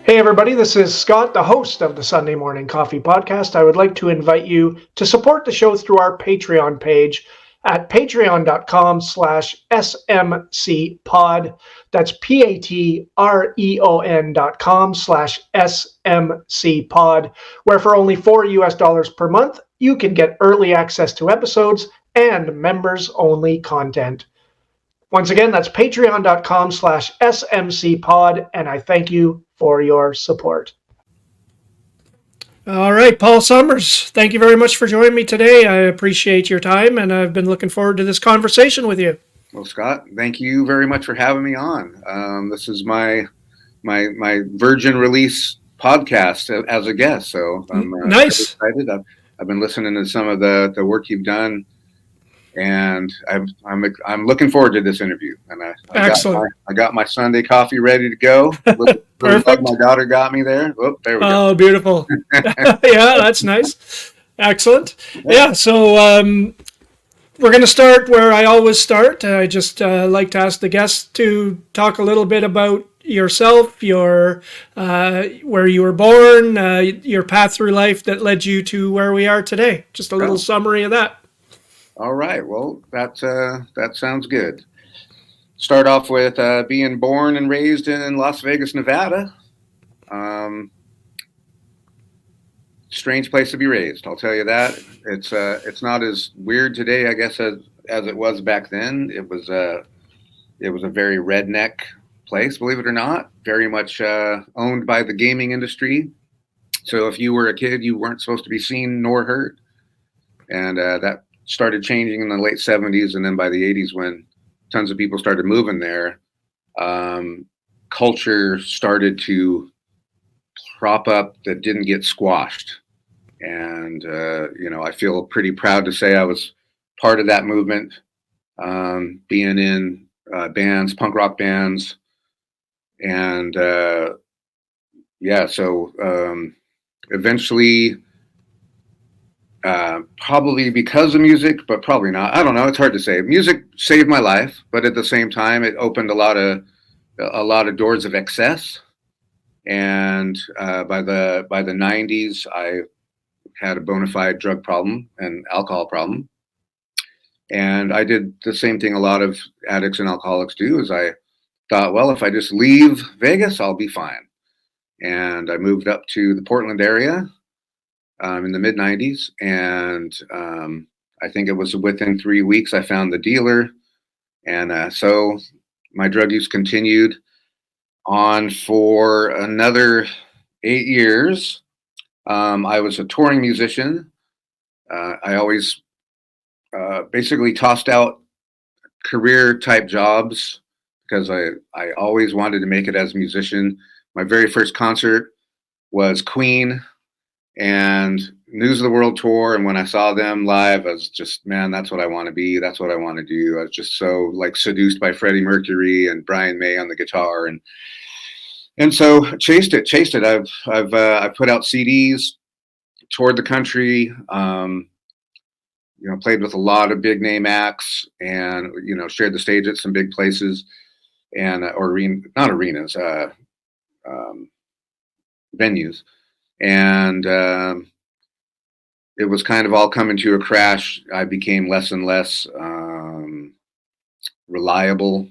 Hey, everybody, this is Scott, the host of the Sunday Morning Coffee Podcast. I would like to invite you to support the show through our Patreon page at patreon.com/smcpod. That's patreon.com/smcpod, where for only $4 per month, you can get early access to episodes and members only content. Once again, that's patreon.com/smcpod, and I thank you for your support. All right, Paul Summers, thank you very much for joining me today. I appreciate your time, and I've been looking forward to this conversation with you. Well, Scott, thank you very much for having me on. This is my Virgin release podcast as a guest, so I'm Nice. excited. I've been listening to some of the work you've done, and I'm looking forward to this interview. And Excellent. I got my Sunday coffee ready to go. Little bug Perfect. my daughter got me there. Oh, there we go. Oh, beautiful. Yeah, that's nice. Excellent. Yeah, so we're going to start where I always start. I just like to ask the guests to talk a little bit about yourself, your where you were born, your path through life that led you to where we are today. Just a little summary of that. All right. Well, that sounds good. Start off with being born and raised in Las Vegas, Nevada. Strange place to be raised, I'll tell you that. It's not as weird today, I guess, as it was back then. It was a very redneck place, believe it or not. Very much owned by the gaming industry. So if you were a kid, you weren't supposed to be seen nor heard. And that started changing in the late 70s, and then by the 80s, when tons of people started moving there, culture started to prop up that didn't get squashed. And I feel pretty proud to say I was part of that movement, being in bands, punk rock bands, and so eventually. Probably because of music, but probably not. I don't know. It's hard to say. Music saved my life, but at the same time, it opened a lot of doors of excess. And by the 90s, I had a bona fide drug problem and alcohol problem. And I did the same thing a lot of addicts and alcoholics do. Is I thought, well, if I just leave Vegas, I'll be fine. And I moved up to the Portland area. In the mid 90s, and I think it was within 3 weeks I found the dealer, and so my drug use continued on for another 8 years. I was a touring musician. I always basically tossed out career type jobs because I always wanted to make it as a musician. My very first concert was Queen and News of the World tour, and when I saw them live, I was just, man, that's what I want to be. That's what I want to do. I was just so like seduced by Freddie Mercury and Brian May on the guitar, and so chased it. I've put out CDs, toured the country, played with a lot of big name acts, and shared the stage at some big places, and not arenas, venues. And it was kind of all coming to a crash. I became less and less reliable,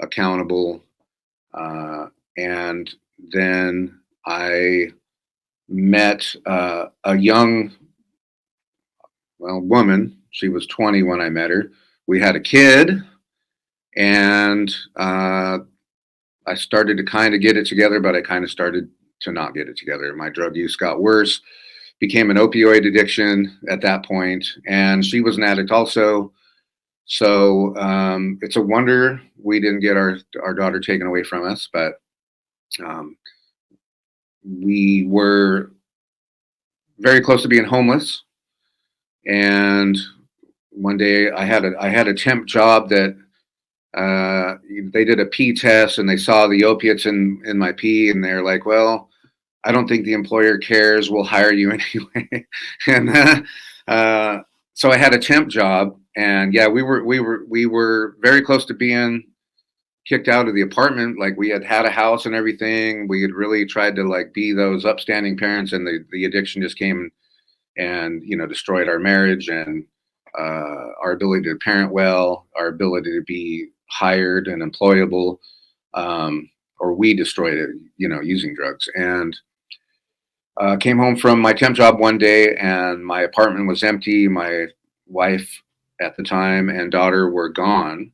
accountable. And then I met a young woman. She was 20 when I met her. We had a kid, and I started to kind of get it together, but I kind of started to not get it together. My drug use got worse, became an opioid addiction at that point, and she was an addict also. So it's a wonder we didn't get our daughter taken away from us, but we were very close to being homeless. And one day I had a temp job that they did a pee test, and they saw the opiates in my pee, and they're like, well, I don't think the employer cares. We'll hire you anyway. And so I had a temp job, and yeah, we were very close to being kicked out of the apartment. Like we had a house and everything. We had really tried to like be those upstanding parents, and the addiction just came and, you know, destroyed our marriage and our ability to parent well, our ability to be hired and employable, or we destroyed it, you know, using drugs. And came home from my temp job one day, and my apartment was empty. My wife at the time and daughter were gone.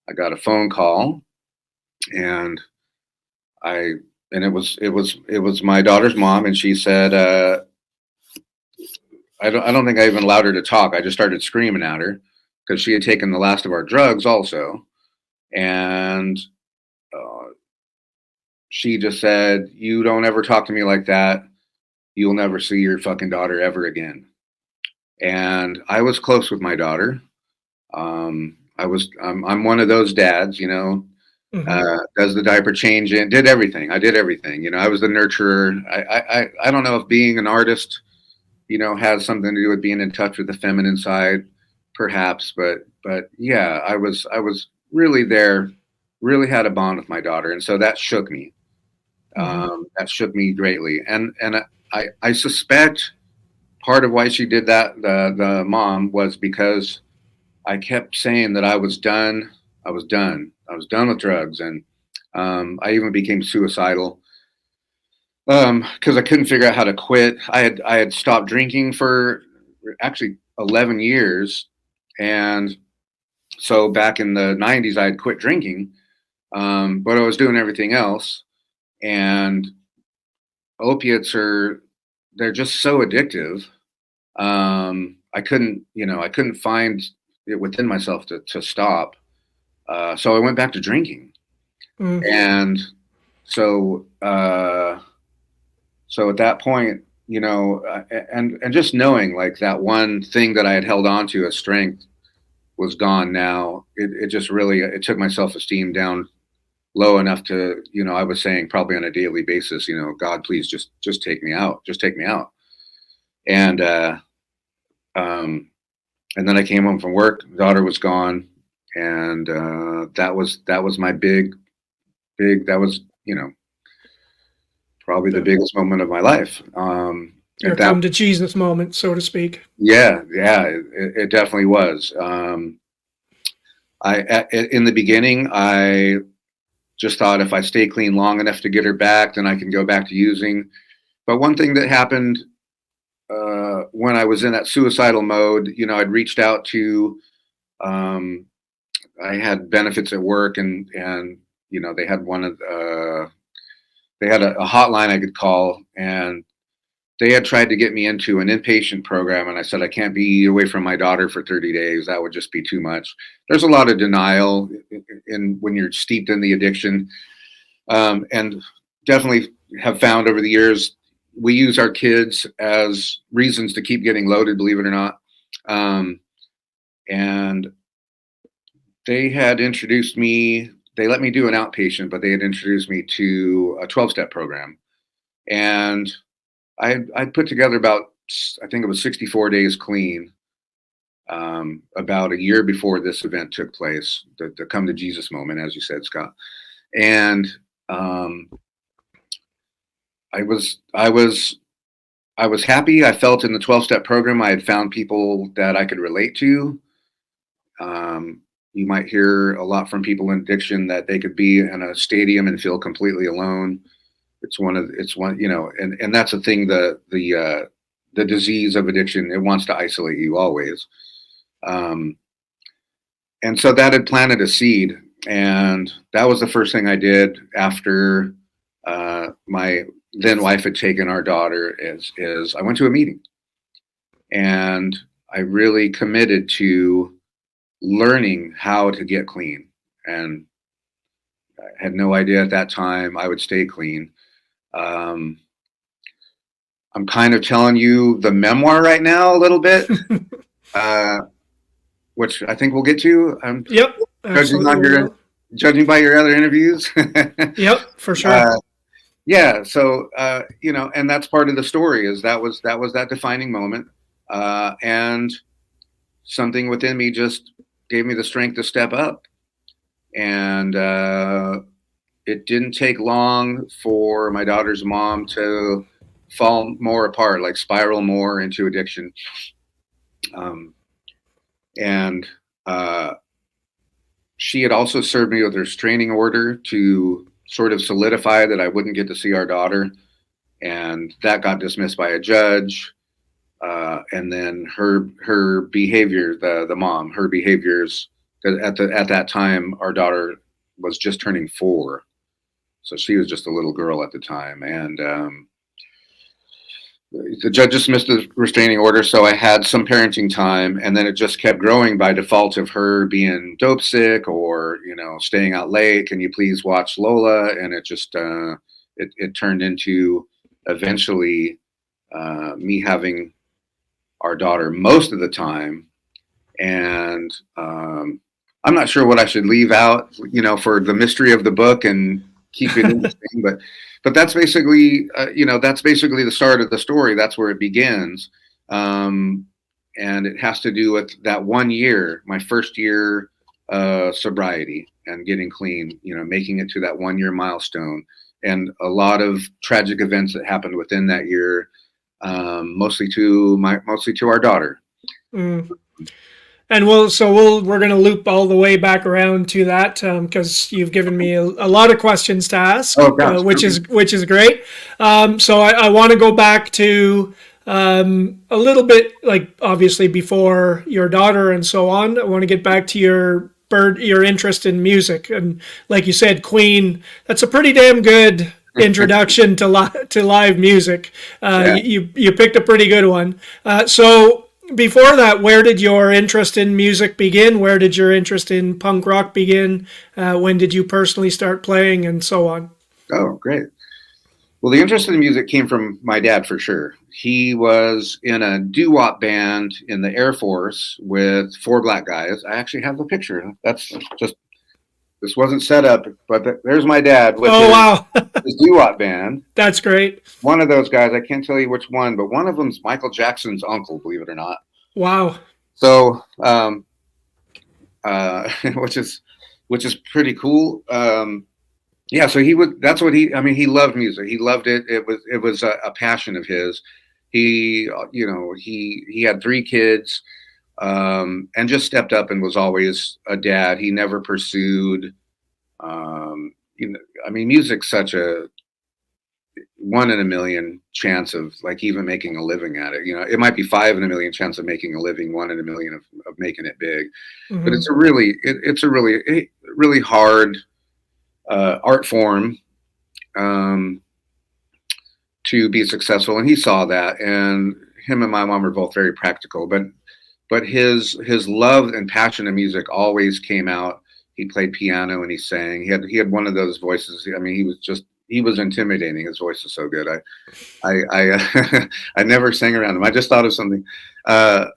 I got a phone call, and it was my daughter's mom, and she said, I don't think I even allowed her to talk. I just started screaming at her because she had taken the last of our drugs also, and she just said, "You don't ever talk to me like that. You'll never see your fucking daughter ever again." And I was close with my daughter. I'm one of those dads, you know, does the diaper change and did everything. I did everything. You know, I was the nurturer. I don't know if being an artist, you know, has something to do with being in touch with the feminine side, perhaps. But yeah, I was really there, really had a bond with my daughter, and so that shook me. That shook me greatly, and I suspect part of why she did that, the mom, was because I kept saying that I was done. I was done. I was done with drugs, and I even became suicidal because I couldn't figure out how to quit. I had stopped drinking for actually 11 years, and so back in the 90s, I had quit drinking, but I was doing everything else. And opiates they're just so addictive. I couldn't find it within myself to stop. So I went back to drinking. And so, so at that point, you know, and just knowing like that one thing that I had held on to as strength was gone now, it just really, it took my self-esteem down low enough to, you know, I was saying probably on a daily basis, you know, God, please just take me out, just take me out. And and then I came home from work, daughter was gone, and that was my big, that was, you know, probably the biggest moment of my life. Your come to Jesus moment, so to speak. Yeah, it definitely was. In the beginning, I just thought if I stay clean long enough to get her back, then I can go back to using. But one thing that happened when I was in that suicidal mode, you know, I'd reached out to, I had benefits at work, and you know, they had they had a hotline I could call, and they had tried to get me into an inpatient program, and I said I can't be away from my daughter for 30 days. That would just be too much. There's a lot of denial in when you're steeped in the addiction, and definitely have found over the years we use our kids as reasons to keep getting loaded, believe it or not. And they had introduced me. They let me do an outpatient, but they had introduced me to a 12-step program, and I put together about, I think it was 64 days clean, about a year before this event took place, the come to Jesus moment, as you said, Scott. And I was happy. I felt in the 12-step program I had found people that I could relate to. You might hear a lot from people in addiction that they could be in a stadium and feel completely alone. It's one, you know, and that's the thing, the disease of addiction, it wants to isolate you always. And so that had planted a seed, and that was the first thing I did after my then wife had taken our daughter, is I went to a meeting, and I really committed to learning how to get clean. And I had no idea at that time I would stay clean. I'm kind of telling you the memoir right now a little bit, which I think we'll get to. Yep, judging by your other interviews. Yep, for sure. Yeah, so you know, and that's part of the story, is that was that defining moment, and something within me just gave me the strength to step up. And it didn't take long for my daughter's mom to fall more apart, like spiral more into addiction. Um, and she had also served me with a restraining order to sort of solidify that I wouldn't get to see our daughter. And that got dismissed by a judge. And then her behavior, the mom, her behaviors, at that time, our daughter was just turning 4. So she was just a little girl at the time. And the judge dismissed the restraining order, so I had some parenting time, and then it just kept growing by default of her being dope sick or staying out late. Can you please watch Lola? And it just it turned into eventually me having our daughter most of the time, and I'm not sure what I should leave out, for the mystery of the book and keep it interesting, but that's basically, that's basically the start of the story. That's where it begins. And it has to do with that 1 year, my first year sobriety and getting clean, making it to that 1 year milestone, and a lot of tragic events that happened within that year, mostly to our daughter. Mm. And we're going to loop all the way back around to that because you've given me a lot of questions to ask, which is great. So I want to go back to a little bit, like obviously before your daughter and so on. I want to get back to your interest in music, and like you said, Queen. That's a pretty damn good introduction to live music. You picked a pretty good one. So. Before that, where did your interest in music begin? Where did your interest in punk rock begin? When did you personally start playing, and so on? Oh, great. Well, the interest in music came from my dad for sure. He was in a doo-wop band in the Air Force with 4 black guys. I actually have the picture. That's just, this wasn't set up, but there's my dad with his doo-wop band. That's great. One of those guys, I can't tell you which one, but one of them's Michael Jackson's uncle, believe it or not. Wow. So, which is pretty cool. Yeah, so he loved music. He loved it. It was a passion of his. He had 3 kids, and just stepped up and was always a dad. He never pursued, music's such a 1 in a million chance of like even making a living at it. It might be 5 in a million chance of making a living, 1 in a million of making it big. Mm-hmm. But it's a really hard art form to be successful, and he saw that. And him and my mom are both very practical, but his love and passion of music always came out. He played piano and he sang. He had one of those voices. I mean, he was intimidating. His voice is so good. I never sang around him. I just thought of something. I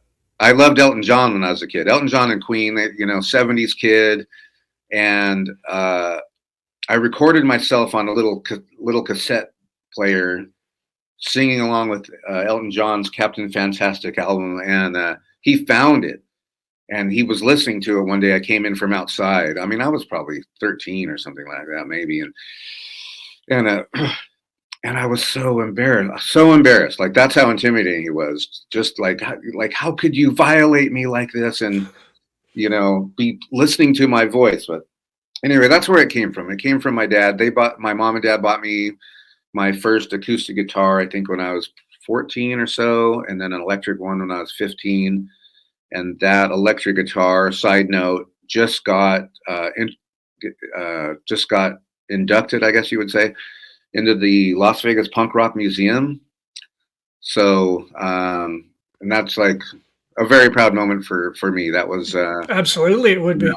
loved Elton John when I was a kid. Elton John and Queen, 70s kid. And I recorded myself on a little cassette player singing along with Elton John's Captain Fantastic album. And he found it. And he was listening to it one day. I came in from outside. I mean, I was probably 13 or something like that, maybe. And I was so embarrassed. Like, that's how intimidating he was. Just like how could you violate me like this and, be listening to my voice? But anyway, that's where it came from. It came from my dad. My mom and dad bought me my first acoustic guitar, I think when I was 14 or so, and then an electric one when I was 15. And that electric guitar, side note, just got inducted, I guess you would say, into the Las Vegas Punk Rock Museum. So, and that's like a very proud moment for me. That was absolutely, it would be.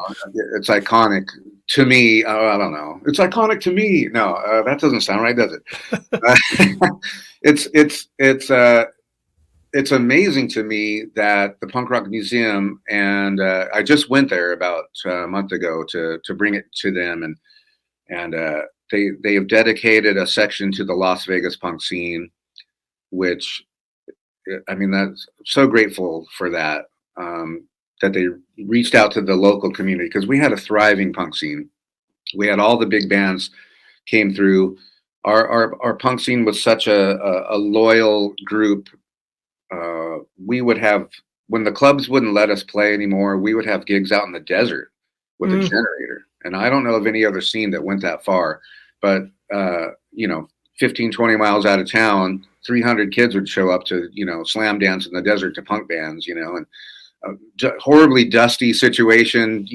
It's iconic to me. I don't know. It's iconic to me. No, that doesn't sound right, does it? It's amazing to me that the Punk Rock Museum, and I just went there about a month ago to bring it to them, and they have dedicated a section to the Las Vegas punk scene, which, I mean, that's so grateful for that. that they reached out to the local community, because we had a thriving punk scene. We had all the big bands came through. Our punk scene was such a loyal group. We would have, when the clubs wouldn't let us play anymore, we would have gigs out in the desert with a generator. And I don't know of any other scene that went that far, but 15, 20 miles out of town, 300 kids would show up to, slam dance in the desert to punk bands, and horribly dusty situation,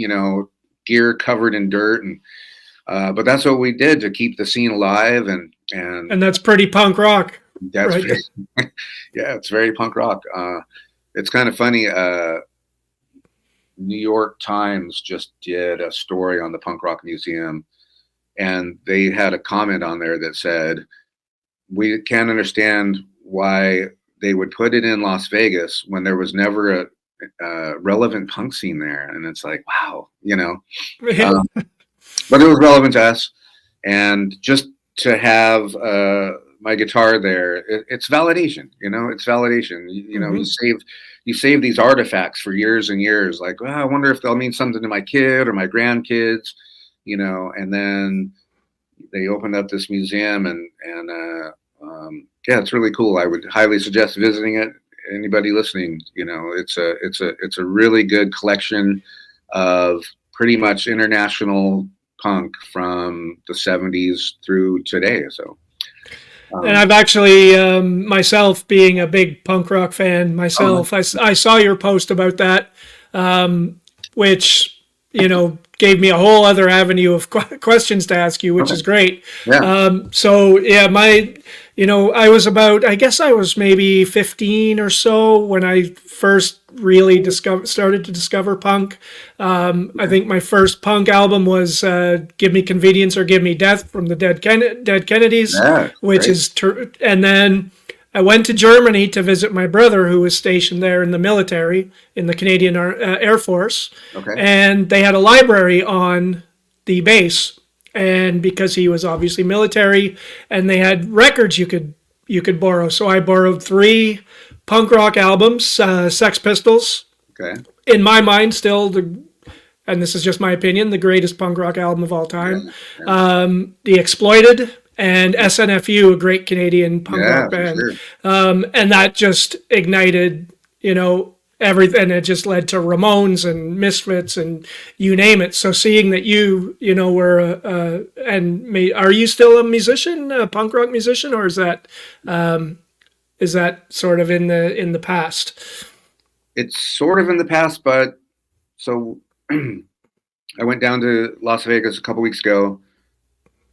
gear covered in dirt. And, but that's what we did to keep the scene alive. And that's pretty punk rock. That's right. Yeah, it's very punk rock. It's kind of funny. New York Times just did a story on the Punk Rock Museum, and they had a comment on there that said, we can't understand why they would put it in Las Vegas when there was never a relevant punk scene there. And it's like, wow, but it was relevant to us. And just to have my guitar there, it's validation, it's validation. You save these artifacts for years and years. Like, well, I wonder if they'll mean something to my kid or my grandkids, and then they opened up this museum, and yeah, it's really cool. I would highly suggest visiting it. Anybody listening, it's a really good collection of pretty much international punk from the 70s through today. So. And I've actually, myself, being a big punk rock fan myself, I saw your post about that, which, gave me a whole other avenue of questions to ask you, which is great. Yeah. So, yeah, I was I guess I was maybe 15 or so when I first really started to discover punk. I think my first punk album was "Give Me Convenience or Give Me Death" from the Dead Kennedys, which is, and then I went to Germany to visit my brother, who was stationed there in the military in the Canadian Air Force, and they had a library on the base. And because he was obviously military, and they had records you could borrow, so I borrowed 3 punk rock albums, Sex Pistols. Okay. In my mind, still and this is just my opinion, the greatest punk rock album of all time. Yeah. The Exploited and SNFU, a great Canadian punk rock band. Sure. And that just ignited, everything. It just led to Ramones and Misfits and you name it. So seeing that you were are you still a musician, a punk rock musician, or is that sort of in the past? It's sort of in the past, but so I went down to Las Vegas a couple weeks ago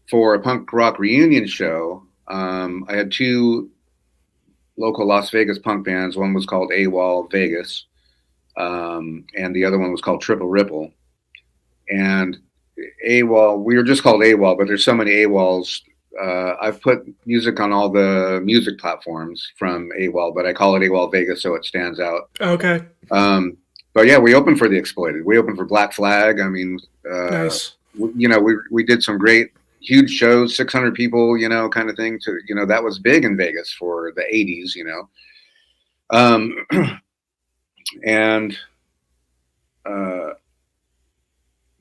for a punk rock reunion show. I had 2 local Las Vegas punk bands. One was called AWOL Vegas, and the other one was called Triple Ripple. And AWOL, we were just called AWOL, but there's so many AWOLs. I've put music on all the music platforms from AWOL, but I call it AWOL Vegas so it stands out. Okay. But yeah, we opened for the Exploited. We opened for Black Flag. I mean, nice. We did some great, huge shows, 600 people, kind of thing. That was big in Vegas for the 80s, and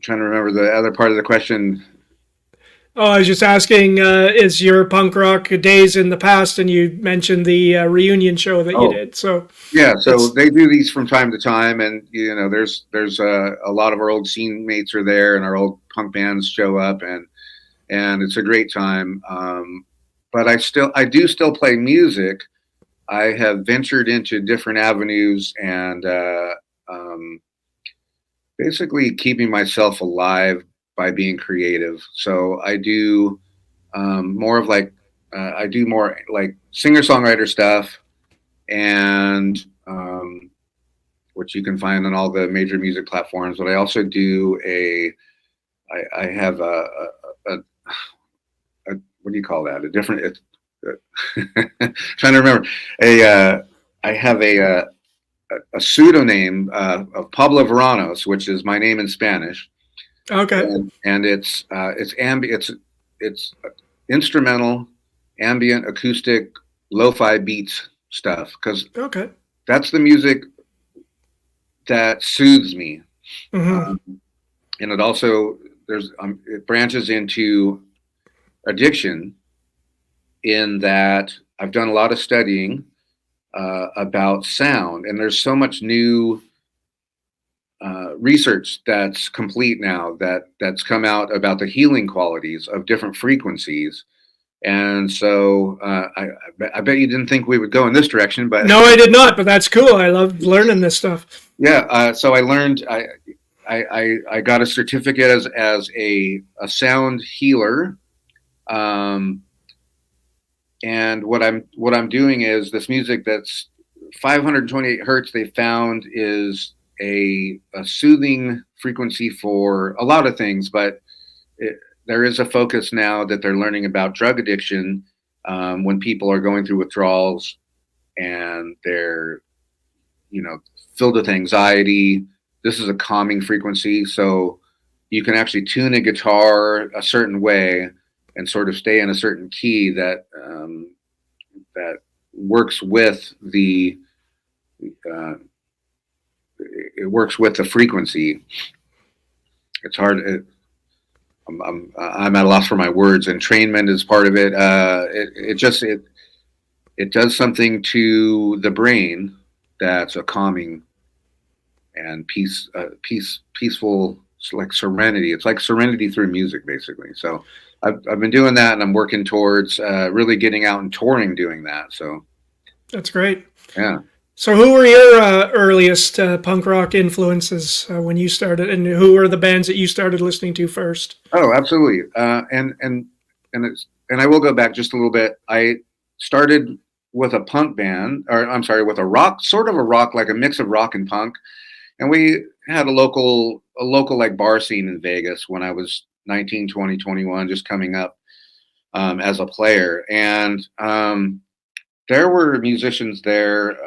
trying to remember the other part of the question. Oh, I was just asking, is your punk rock days in the past? And you mentioned the reunion show that you did. So yeah, so they do these from time to time, and there's a lot of our old scene mates are there, and our old punk bands show up, and it's a great time. But I do still play music. I have ventured into different avenues and basically keeping myself alive by being creative. So I do more like singer-songwriter stuff, and which you can find on all the major music platforms. But I also do I have a what do you call that? A different. Trying to remember. I have a pseudonym of Pablo Veranos, which is my name in Spanish. Okay. And it's instrumental, ambient, acoustic, lo-fi beats stuff, because that's the music that soothes me. Hmm. Um, and it also it branches into addiction in that I've done a lot of studying about sound, and there's so much new research that's complete now that's come out about the healing qualities of different frequencies. And so I bet you didn't think we would go in this direction, but No, I did not, but that's cool. I love learning this stuff. yeah. So I learned. I got a certificate as a sound healer. Um, and what I'm doing is this music that's 528 hertz. They found is a soothing frequency for a lot of things, but it, there is a focus now that they're learning about drug addiction when people are going through withdrawals and they're filled with anxiety. This is a calming frequency, so you can actually tune a guitar a certain way and sort of stay in a certain key that works with the uh, it works with the frequency. It's hard. I'm at a loss for my words. Entrainment is part of it. It does something to the brain that's a calming and peaceful. It's like serenity. It's like serenity through music, basically. So I've been doing that, and I'm working towards really getting out and touring, doing that. So That's great. yeah. So, who were your earliest punk rock influences when you started, and who were the bands that you started listening to first? Oh, absolutely. And I will go back just a little bit. I started with a punk band, or I'm sorry, with a rock, sort of a rock, like a mix of rock and punk. And we had a local like bar scene in Vegas when I was 19, 20, 21, just coming up as a player. And there were musicians there.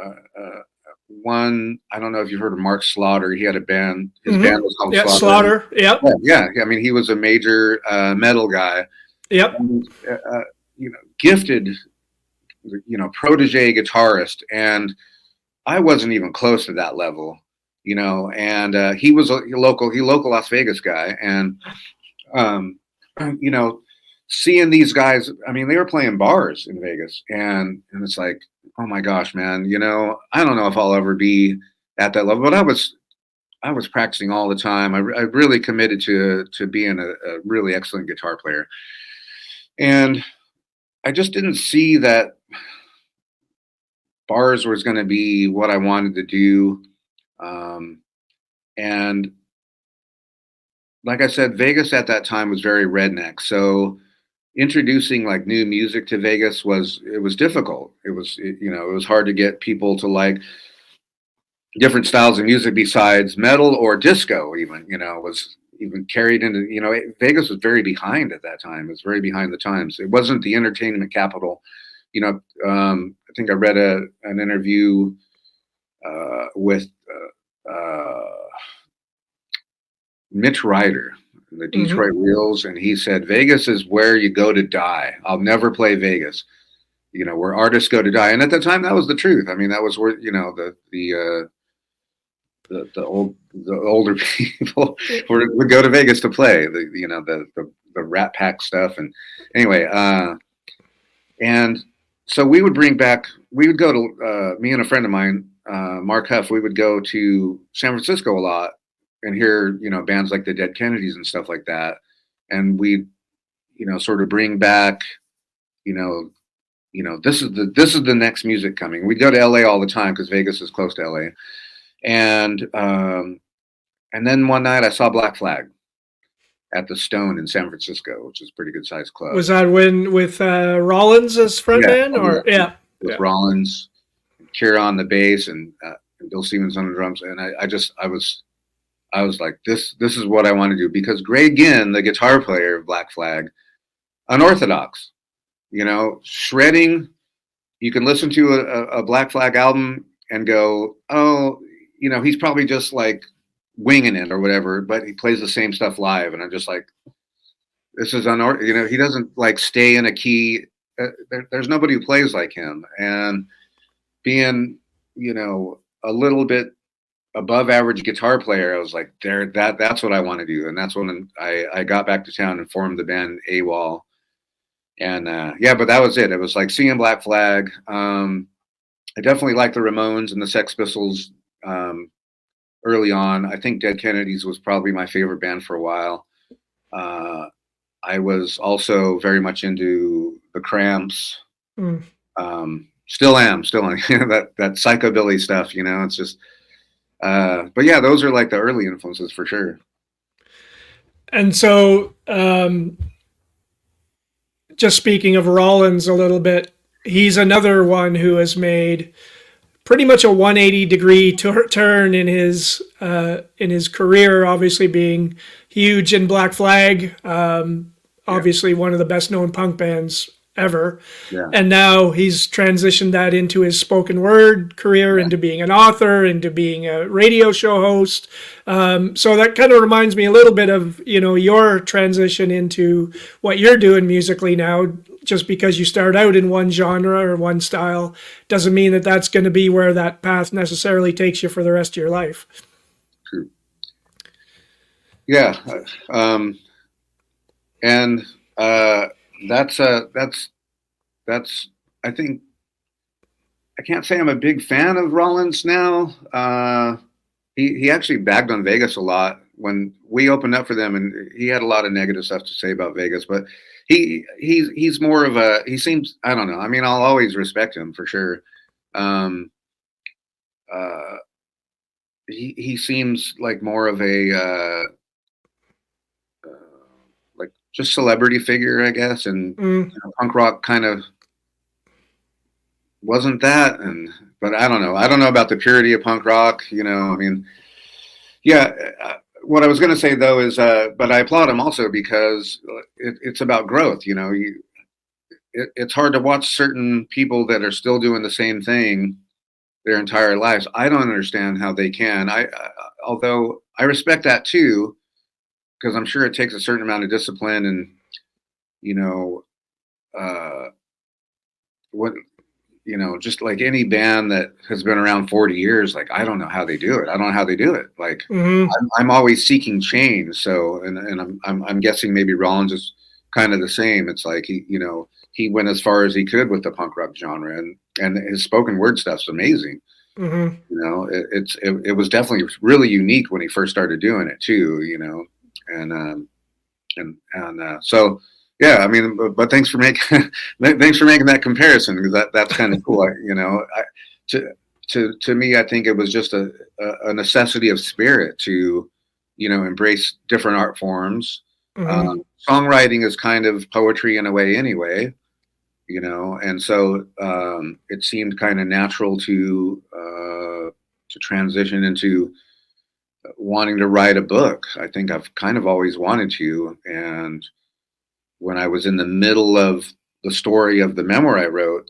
One, I don't know if you've heard of Mark Slaughter. He had a band. His Mm-hmm. band was called Yeah, Slaughter. Slaughter. Yep. Yeah. I mean, he was a major metal guy. Yep. And, gifted, protege guitarist. And I wasn't even close to that level, and he was a local Las Vegas guy. And, um, you know, seeing these guys, I mean, they were playing bars in Vegas, and it's like, oh my gosh, man, I don't know if I'll ever be at that level, but I was practicing all the time. I really committed to being a really excellent guitar player, and I just didn't see that bars was going to be what I wanted to do. Um, and like I said, Vegas at that time was very redneck. So introducing like new music to Vegas was difficult. It was hard to get people to like different styles of music besides metal or disco. Even was even carried into Vegas was very behind at that time. It was very behind the times. It wasn't the entertainment capital. I think I read an interview with Mitch Ryder, the Mm-hmm. Detroit Reels, and he said Vegas is where you go to die. I'll never play Vegas. Where artists go to die, and at the time that was the truth. I mean, that was where the older people would go to Vegas to play the Rat Pack stuff. And anyway, and so we would go to me and a friend of mine, Mark Huff. We would go to San Francisco a lot and hear bands like the Dead Kennedys and stuff like that, and we sort of bring back you know this is the next music coming. We'd go to LA all the time because Vegas is close to LA, and then one night I saw Black Flag at the Stone in San Francisco, which is a pretty good sized club. Was that when with Rollins as Yeah, frontman, oh or yeah, yeah? with Yeah. Rollins, Kira on the bass, and Bill Stevens on the drums. And I was like, this is what I want to do, because Greg Ginn, the guitar player of Black Flag, unorthodox, shredding. You can listen to a Black Flag album and go, oh, he's probably just like winging it or whatever, but he plays the same stuff live. And I'm just like, this is he doesn't like stay in a key. There's nobody who plays like him. And being, a little bit above average guitar player, I was like, that's what I want to do. And that's when I got back to town and formed the band AWOL. And yeah, but that was it. It was like seeing Black Flag. I definitely liked the Ramones and the Sex Pistols early on. I think Dead Kennedys was probably my favorite band for a while. I was also very much into the Cramps. Mm. Still am that psychobilly stuff. It's just. But yeah, those are like the early influences for sure. And so, just speaking of Rollins a little bit, he's another one who has made pretty much a 180-degree turn in his career. Obviously, being huge in Black Flag, obviously one of the best known punk bands ever. Yeah. And now he's transitioned that into his spoken word career, into being an author, into being a radio show host. So that kind of reminds me a little bit of, your transition into what you're doing musically now. Just because you start out in one genre or one style doesn't mean that that's going to be where that path necessarily takes you for the rest of your life. True. Yeah. And that's I think I can't say I'm a big fan of Rollins now. He actually bagged on Vegas a lot when we opened up for them, and he had a lot of negative stuff to say about Vegas, but he's more of he seems, I don't know. I mean, I'll always respect him for sure. He seems like more of a like just celebrity figure, I guess, and punk rock kind of wasn't that. But I don't know. I don't know about the purity of punk rock. I mean, yeah. What I was going to say though is, but I applaud him also because it's about growth. It's hard to watch certain people that are still doing the same thing their entire lives. I don't understand how they can. Although I respect that too, because I'm sure it takes a certain amount of discipline and, just like any band that has been around 40 years, like, I don't know how they do it. I don't know how they do it. Like, I'm always seeking change. So, and I'm guessing maybe Rollins is kind of the same. It's like, he went as far as he could with the punk rock genre, and his spoken word stuff's amazing. It was definitely really unique when he first started doing it too, and so, yeah, I mean, but thanks for making that comparison, because that's kind of cool. To me, I think it was just a necessity of spirit to, embrace different art forms. Songwriting is kind of poetry in a way anyway, and so it seemed kind of natural to transition into wanting to write a book. I think I've kind of always wanted to, and when I was in the middle of the story of the memoir I wrote,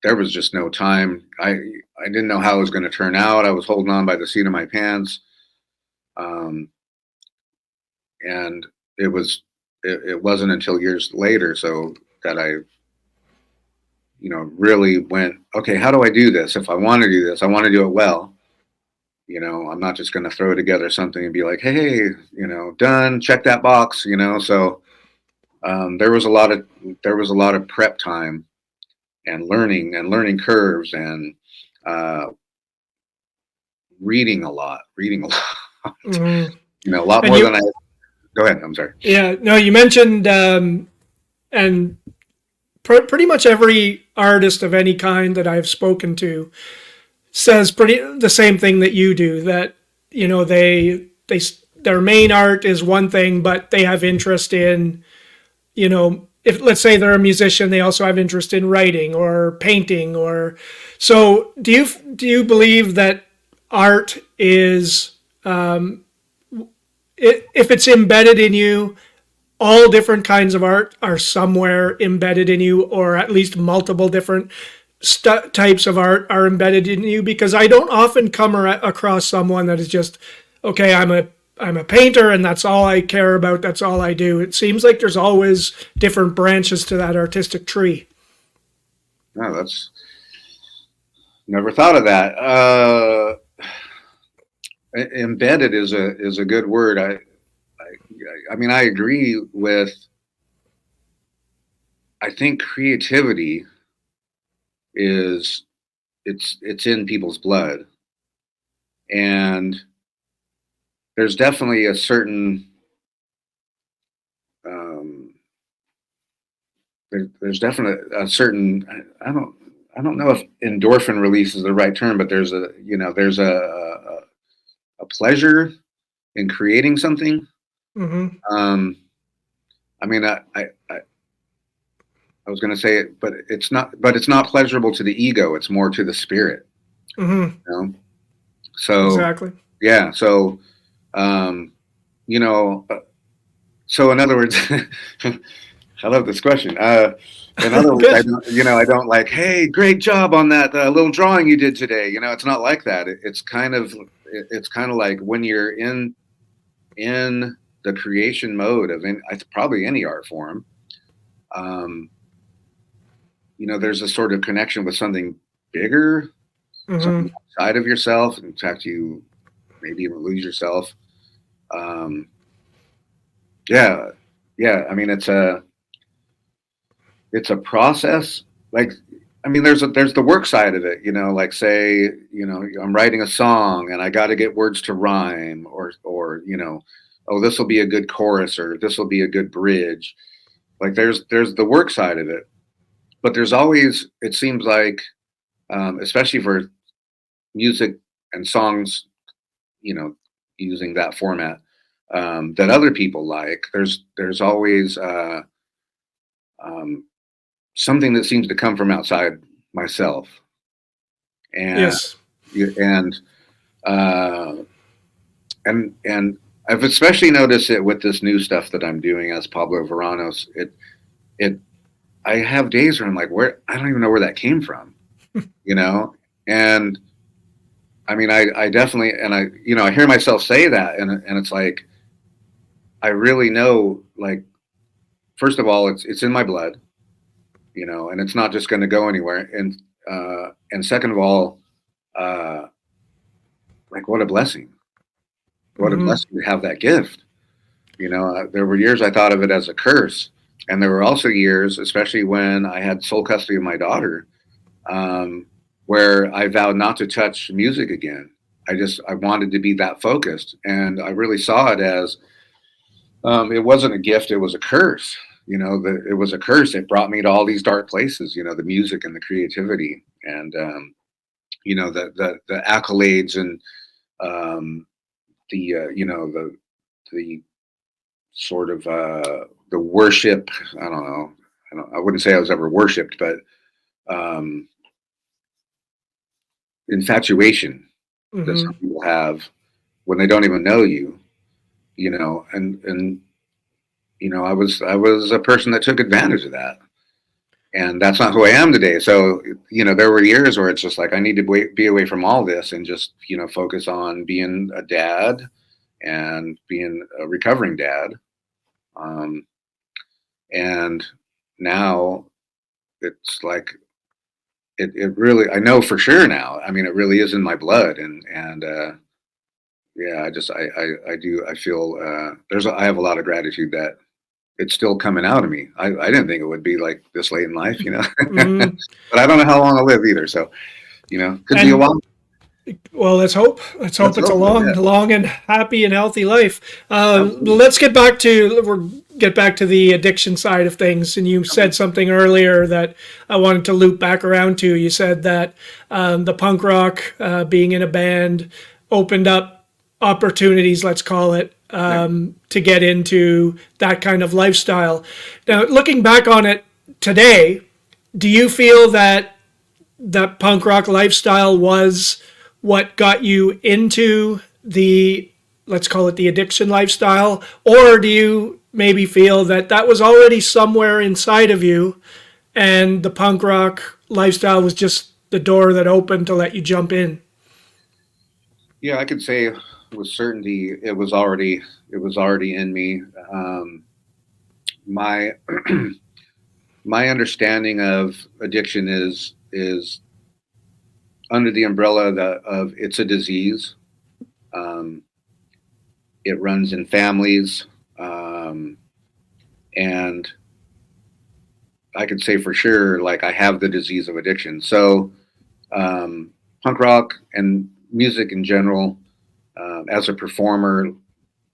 there was just no time. I didn't know how it was going to turn out. I was holding on by the seat of my pants. And it wasn't until years later so that I, really went, okay, how do I do this? If I want to do this, I want to do it well. I'm not just going to throw together something and be like, hey, done, check that box, so there was a lot of prep time and learning curves and reading a lot, a lot more than I. Go ahead. I'm sorry. Yeah, no, you mentioned, and pretty much every artist of any kind that I've spoken to says the same thing that you do, that, their main art is one thing, but they have interest in, if let's say they're a musician, they also have interest in writing or painting, or so. Do you believe that art is, if it's embedded in you, all different kinds of art are somewhere embedded in you, or at least multiple different types of art are embedded in you? Because I don't often come across someone that is just, okay, I'm a painter and that's all I care about, that's all I do. It seems like there's always different branches to that artistic tree. No, that's never thought of that. embedded is a good word. I mean, I agree with. I think creativity is it's in people's blood, and there's definitely a certain um, there's definitely a certain I don't know if endorphin release is the right term, but there's a there's a pleasure in creating something. Mm-hmm. Um, I mean, I was going to say it, but it's not pleasurable to the ego. It's more to the spirit. Mm-hmm. You know? So Exactly. yeah, so um, you know, so in other words, I love this question. In other words, Good. I don't like, hey, great job on that little drawing you did today. It's not like that. It's kind of like when you're in the creation mode of probably any art form. Um, there's a sort of connection with something bigger, something Mm-hmm. outside of yourself. In fact, you maybe even lose yourself. Um, yeah, yeah. I mean, it's a process. Like, I mean, there's the work side of it. Like say, I'm writing a song and I got to get words to rhyme, or oh, this will be a good chorus, or this will be a good bridge. Like, there's the work side of it, but there's always, it seems like, especially for music and songs, you know, using that format, that other people like. There's always um, something that seems to come from outside myself, and Yes. and uh, and I've especially noticed it with this new stuff that I'm doing as Pablo Veranos. It I have days where I'm like, where I don't even know where that came from, you know, and I mean, I definitely, and I hear myself say that, and it's like, I really know, like, first of all, it's in my blood, and it's not just going to go anywhere. And second of all, uh, like, what a Mm-hmm. blessing to have that gift. There were years I thought of it as a curse, and there were also years, especially when I had sole custody of my daughter, um, where I vowed not to touch music again. I wanted to be that focused, and I really saw it as, it wasn't a gift; it was a curse. It was a curse. It brought me to all these dark places. The music and the creativity, and the accolades, and the sort of the worship. I don't know. I wouldn't say I was ever worshipped, but um, infatuation that some Mm-hmm. people have when they don't even know you. And I was a person that took advantage of that, and that's not who I am today. So there were years where it's just like, I need to be away from all this and just focus on being a dad and being a recovering dad. Um, and now it's like, it really, I know for sure now. I mean, it really is in my blood, and yeah, I feel, I have a lot of gratitude that it's still coming out of me. I didn't think it would be like this late in life, Mm-hmm. but I don't know how long I'll live either. So, could be a And while. well, let's hope. Let's hope Let's it's a hope. Yeah. long and happy and healthy life. Absolutely. Let's get back to the addiction side of things. And you Okay. said something earlier that I wanted to loop back around to. You said that the punk rock, being in a band, opened up opportunities. Let's call it. Yeah. To get into that kind of lifestyle. Now, looking back on it today, do you feel that punk rock lifestyle was what got you into the, let's call it, the addiction lifestyle, or do you maybe feel that that was already somewhere inside of you and the punk rock lifestyle was just the door that opened to let you jump in? Yeah, I could say with certainty it was already in me. My my understanding of addiction is under the umbrella of it's a disease. Um, it runs in families, and I could say for sure, like I have the disease of addiction. So punk rock and music in general, as a performer,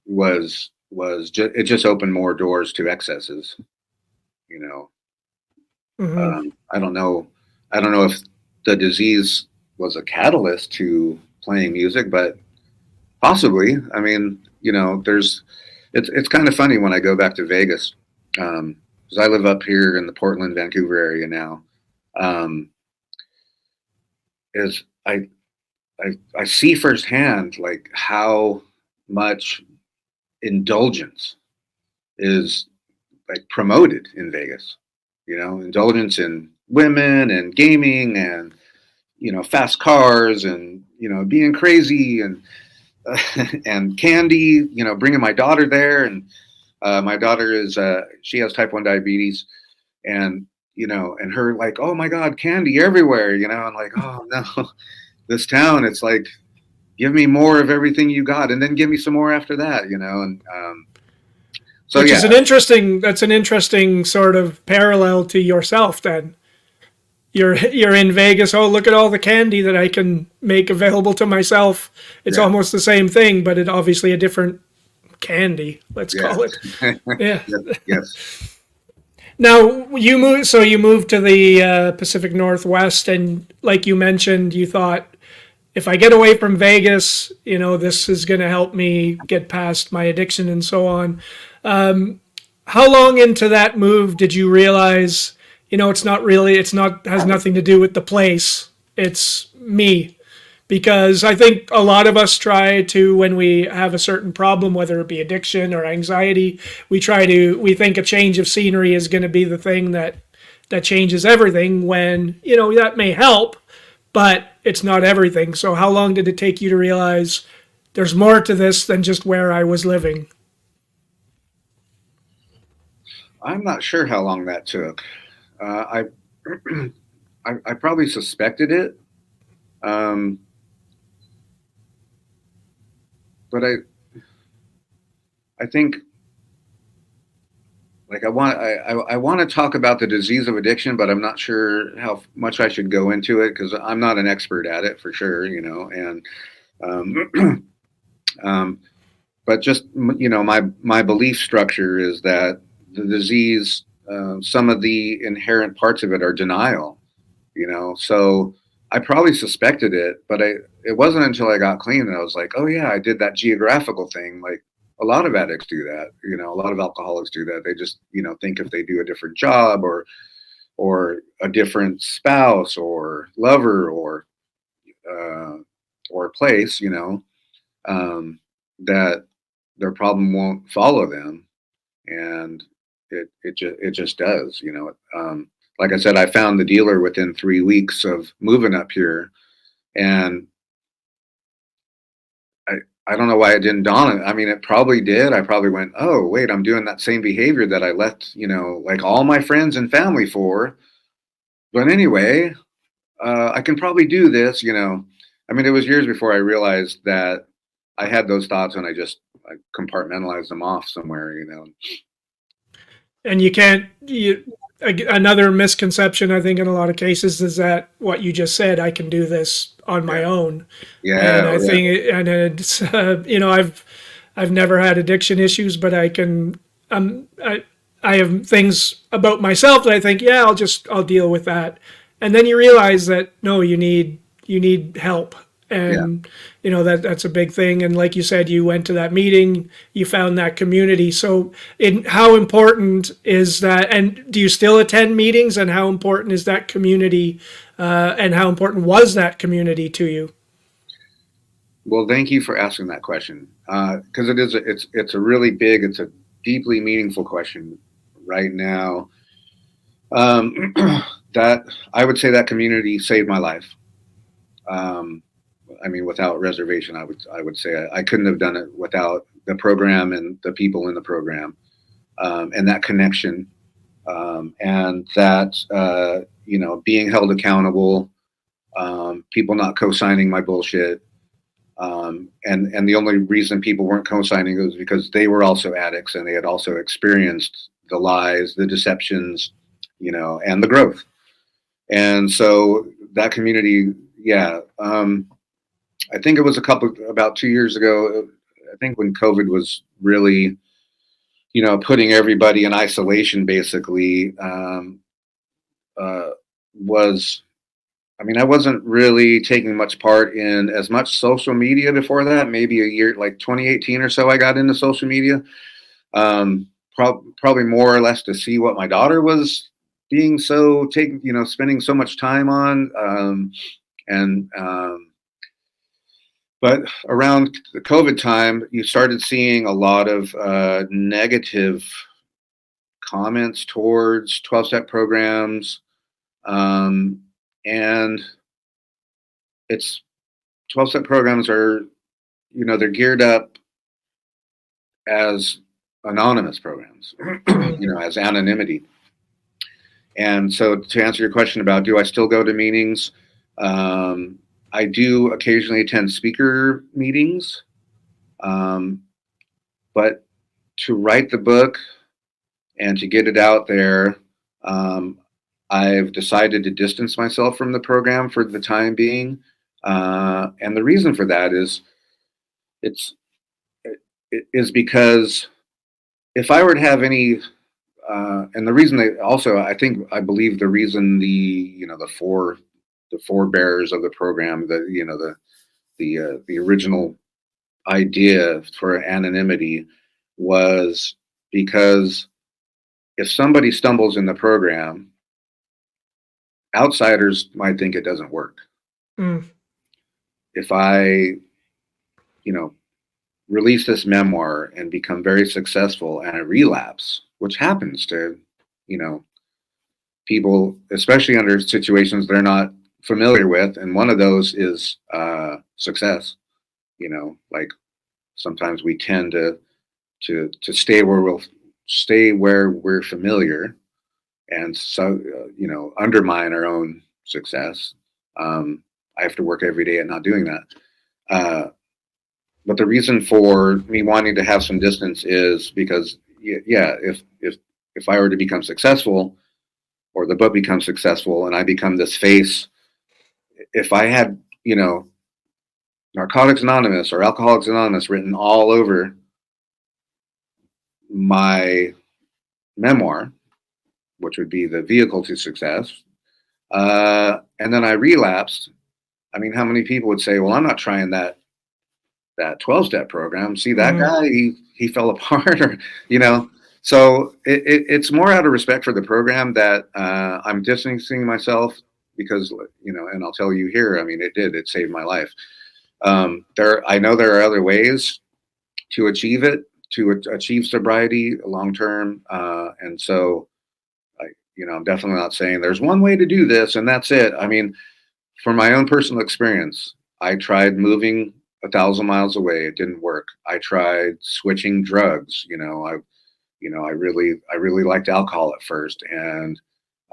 it just opened more doors to excesses. You know, Hmm. I don't know. I don't know if the disease was a catalyst to playing music, but possibly. I mean, it's kind of funny when I go back to Vegas, because I live up here in the Portland, Vancouver area now. Um, is I see firsthand like how much indulgence is like promoted in Vegas. Indulgence in women and gaming and fast cars and being crazy and and candy. Bringing my daughter there, and my daughter is she has type 1 diabetes, and and her like, oh my God, candy everywhere. I'm like, oh no, this town, it's like, give me more of everything you got, and then give me some more after that. And so Which yeah, is that's an interesting sort of parallel to yourself then. You're in Vegas. Oh, look at all the candy that I can make available to myself. It's yeah, almost the same thing, but it obviously a different candy. Let's yeah, call it. Yeah. yes, yes. Now you moved to the Pacific Northwest, and like you mentioned, you thought if I get away from Vegas, this is going to help me get past my addiction and so on. How long into that move did you realize, it's not, has nothing to do with the place, it's me? Because I think a lot of us try to, when we have a certain problem, whether it be addiction or anxiety, we think a change of scenery is going to be the thing that changes everything, when, that may help, but it's not everything. So how long did it take you to realize there's more to this than just where I was living? I'm not sure how long that took. I, I probably suspected it, um, but I think like I want to talk about the disease of addiction, but I'm not sure how much I should go into it because I'm not an expert at it for sure. And um, um, but just my belief structure is that the disease, some of the inherent parts of it are denial. So I probably suspected it, but it wasn't until I got clean that I was like, oh yeah, I did that geographical thing. Like a lot of addicts do that. A lot of alcoholics do that. They just think if they do a different job or a different spouse or lover uh, or place, that their problem won't follow them, and it just does. Like I said, I found the dealer within 3 weeks of moving up here, and I I don't know why it didn't dawn on. I mean, it probably did. I probably went, oh wait, I'm doing that same behavior that I left like all my friends and family for. But anyway, I can probably do this. I mean, it was years before I realized that I had those thoughts, and I compartmentalized them off somewhere. And you can't, another misconception, I think, in a lot of cases is that what you just said, I can do this on Yeah, my own. yeah, And I oh, yeah, think, and it's, I've never had addiction issues, but I can, I have things about myself that I think, yeah, I'll deal with that. And then you realize that no, you need help. yeah. And that's a big thing. And like you said, you went to that meeting, you found that community. So how important is that? And do you still attend meetings? And how important is that community? And how important was that community to you? Well, thank you for asking that question, because it's a really big, it's a deeply meaningful question right now. Um, that I would say that community saved my life. Um, I mean, without reservation, I would say I couldn't have done it without the program and the people in the program, and that connection, and that being held accountable, people not co-signing my bullshit, And the only reason people weren't co-signing was because they were also addicts and they had also experienced the lies, the deceptions, and the growth. And so that community, yeah, I think it was about 2 years ago. I think when COVID was really, putting everybody in isolation, basically, uh, was I mean, I wasn't really taking much part in as much social media before that. Maybe a year, like 2018 or so, I got into social media. Probably more or less to see what my daughter was being spending so much time on. And But around the COVID time, you started seeing a lot of negative comments towards 12-step programs, um, and it's 12-step programs are, they're geared up as anonymous programs, as anonymity. And so to answer your question about, do I still go to meetings? I do occasionally attend speaker meetings, but to write the book and to get it out there, I've decided to distance myself from the program for the time being. And the reason for that it's is because if I were to have any, and the reason they also, I believe the reason the forebearers of the program, the original idea for anonymity was because if somebody stumbles in the program, outsiders might think it doesn't work. Mm. If I, release this memoir and become very successful and I relapse, which happens to, people, especially under situations they're not familiar with, and one of those is success. Like sometimes we tend to stay where we're familiar, and so undermine our own success. I have to work every day at not doing that. But the reason for me wanting to have some distance is because, yeah, if I were to become successful, or the book becomes successful, and I become this face, if I had, Narcotics Anonymous or Alcoholics Anonymous written all over my memoir, which would be the vehicle to success, and then I relapsed, I mean, how many people would say, "Well, I'm not trying that 12-step program. See that guy? He fell apart," or So it's more out of respect for the program that I'm distancing myself, because and I'll tell you here. I mean, it saved my life. I know there are other ways to achieve it, to achieve sobriety long term, and so I'm definitely not saying there's one way to do this and that's it. I mean, from my own personal experience, I tried moving 1,000 miles away. It didn't work. I tried switching drugs. I really liked alcohol at first, and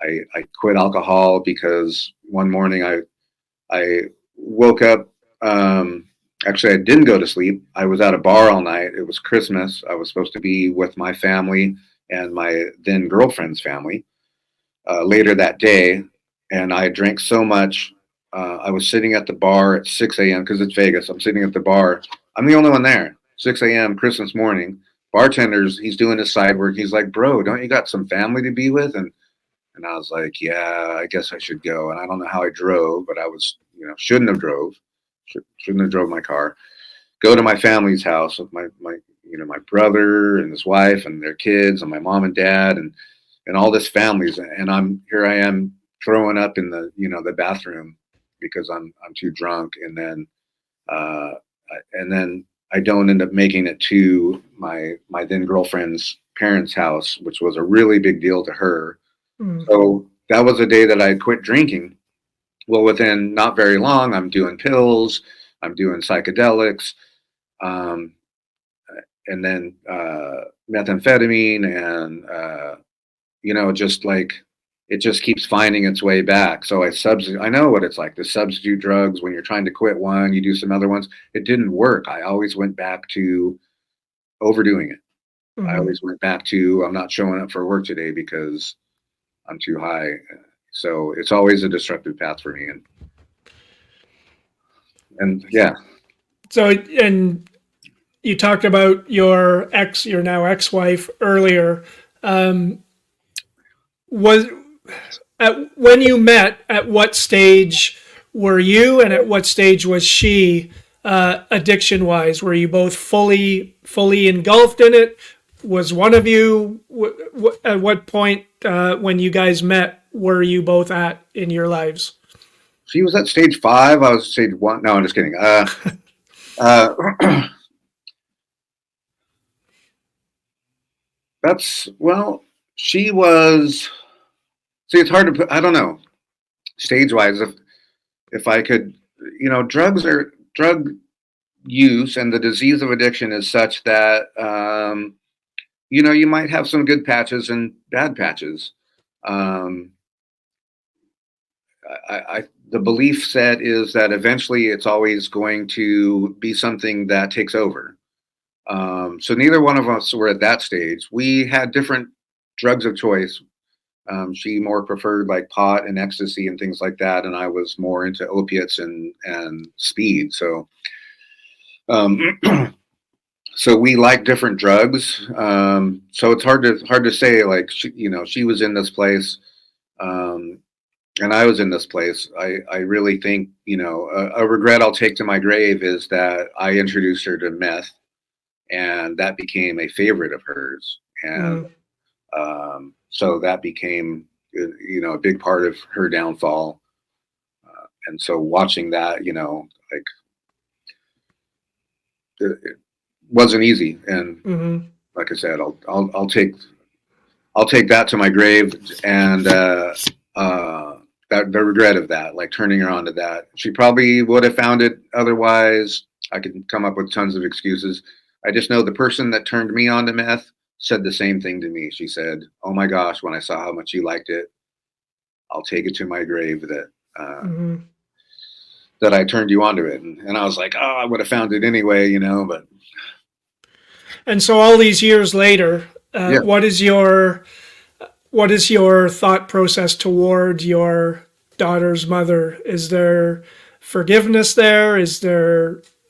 I quit alcohol because one morning I woke up. Actually, I didn't go to sleep. I was at a bar all night. It was Christmas. I was supposed to be with my family and my then girlfriend's family later that day, and I drank so much. I was sitting at the bar at 6 a.m. because it's Vegas. I'm sitting at the bar. I'm the only one there. 6 a.m. Christmas morning. Bartender's, he's doing his side work. He's like, "Bro, don't you got some family to be with?" And I was like, "Yeah, I guess I should go." And I don't know how I drove, but I was, shouldn't have drove. Shouldn't have drove my car. Go to my family's house with my brother and his wife and their kids and my mom and dad and all this families. And I am throwing up in the bathroom because I'm too drunk. Uh, and then I don't end up making it to my then girlfriend's parents' house, which was a really big deal to her. So that was the day that I quit drinking. Well, within not very long, I'm doing pills, I'm doing psychedelics, um, and then methamphetamine, and just like it just keeps finding its way back. So I know what it's like to substitute drugs when you're trying to quit one, you do some other ones. It didn't work. I always went back to overdoing it. I Hmm. always went back to, I'm not showing up for work today because I'm too high. So it's always a destructive path for me. And yeah, So, and you talked about your now ex-wife earlier. Um, was when you met, at what stage were you, and at what stage was she, addiction wise? Were you both fully engulfed in it? Was one of you at what point, when you guys met, were you both at in your lives? she was at stage 5. I was stage 1. No, I'm just kidding. Uh, well, she was, see, it's hard to put, I don't know, stage wise, if I could, drug use and the disease of addiction is such that, you might have some good patches and bad patches. Um, the belief set is that eventually it's always going to be something that takes over. So neither one of us were at that stage. We had different drugs of choice. She more preferred like pot and ecstasy and things like that, and I was more into opiates and speed. Um, so we like different drugs. So it's hard to say. Like she was in this place, um, and I was in this place. I really think a regret I'll take to my grave is that I introduced her to meth, and that became a favorite of hers, and Mm. so that became a big part of her downfall. And so watching that, like it wasn't easy. And Hmm. like I said, I'll take that to my grave, and that the regret of that, like turning her on to that. She probably would have found it otherwise. I could come up with tons of excuses. I just know the person that turned me on to meth said the same thing to me. She said, "Oh my gosh, when I saw how much you liked it, I'll take it to my grave Hmm. that I turned you onto it." And I was like, "Oh, I would have found it anyway, but And so, all these years later, yeah." what is your thought process toward your daughter's mother? Is there forgiveness there?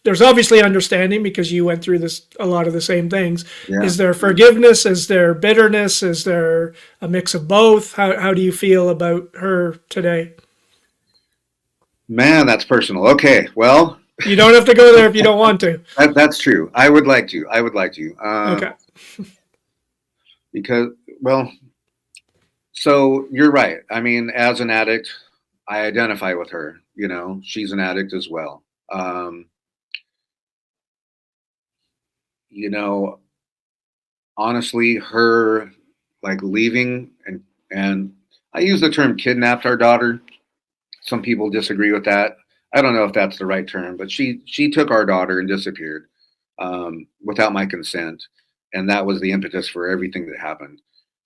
There's obviously understanding because you went through a lot of the same things. Yeah. Is there forgiveness? Is there bitterness? Is there a mix of both? How do you feel about her today? Man, that's personal. Okay. Well, You don't have to go there if you don't want to. that's true. I would like to. I would like to. Okay. Because, well, so you're right. I mean, as an addict, I identify with her. She's an addict as well. You know, honestly, her like leaving and I use the term kidnapped our daughter. Some people disagree with that. I don't know if that's the right term, but she took our daughter and disappeared without my consent, and that was the impetus for everything that happened.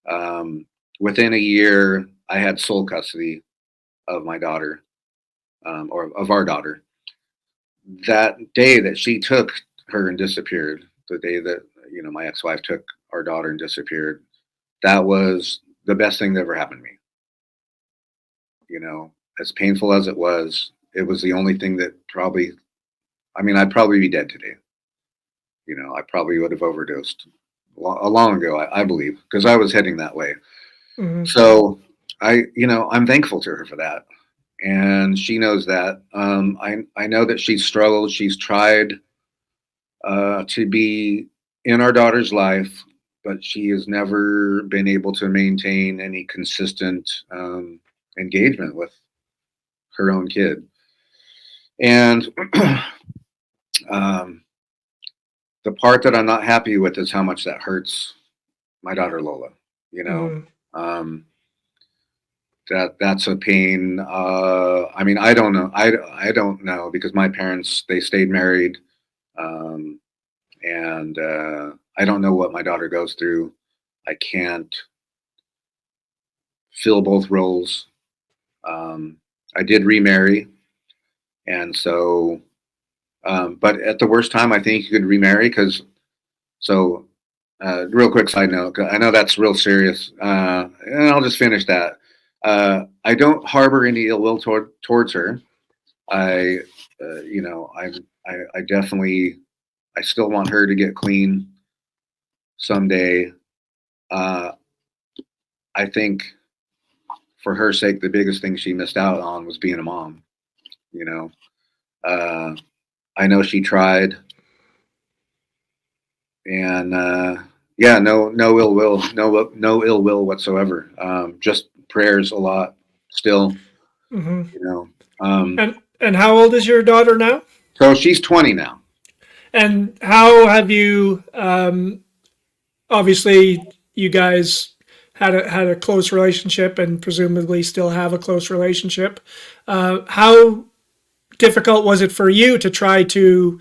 Um, Within a year, I had sole custody of my daughter, or of our daughter. That day that she took her and disappeared, the day that my ex-wife took our daughter and disappeared, that was the best thing that ever happened to me. As painful as it was the only thing that probably, I mean, I'd probably be dead today. I probably would have overdosed long ago, I believe, because I was heading that way. Hmm. So I'm thankful to her for that. And she knows that. I know that she's struggled. She's tried to be in our daughter's life, but she has never been able to maintain any consistent engagement with her own kid. And um, the part that I'm not happy with is how much that hurts my daughter Lola. You know, Hmm. um, that's a pain. I mean, I don't know. I don't know because my parents they stayed married, um, and I don't know what my daughter goes through. I can't fill both roles. I did remarry, and so, but at the worst time, I think you could remarry because. So, real quick side note, I know that's real serious, and I'll just finish that. I don't harbor any ill will towards her. I, you know, I definitely, I still want her to get clean someday. Uh, I think for her sake, the biggest thing she missed out on was being a mom. You know, uh, I know she tried, and yeah, no ill will, no ill will whatsoever. Just prayers a lot still. Hmm. You know, um, And how old is your daughter now? so she's 20 now. And how have you? Obviously, you guys had a close relationship, and presumably still have a close relationship. How difficult was it for you to try to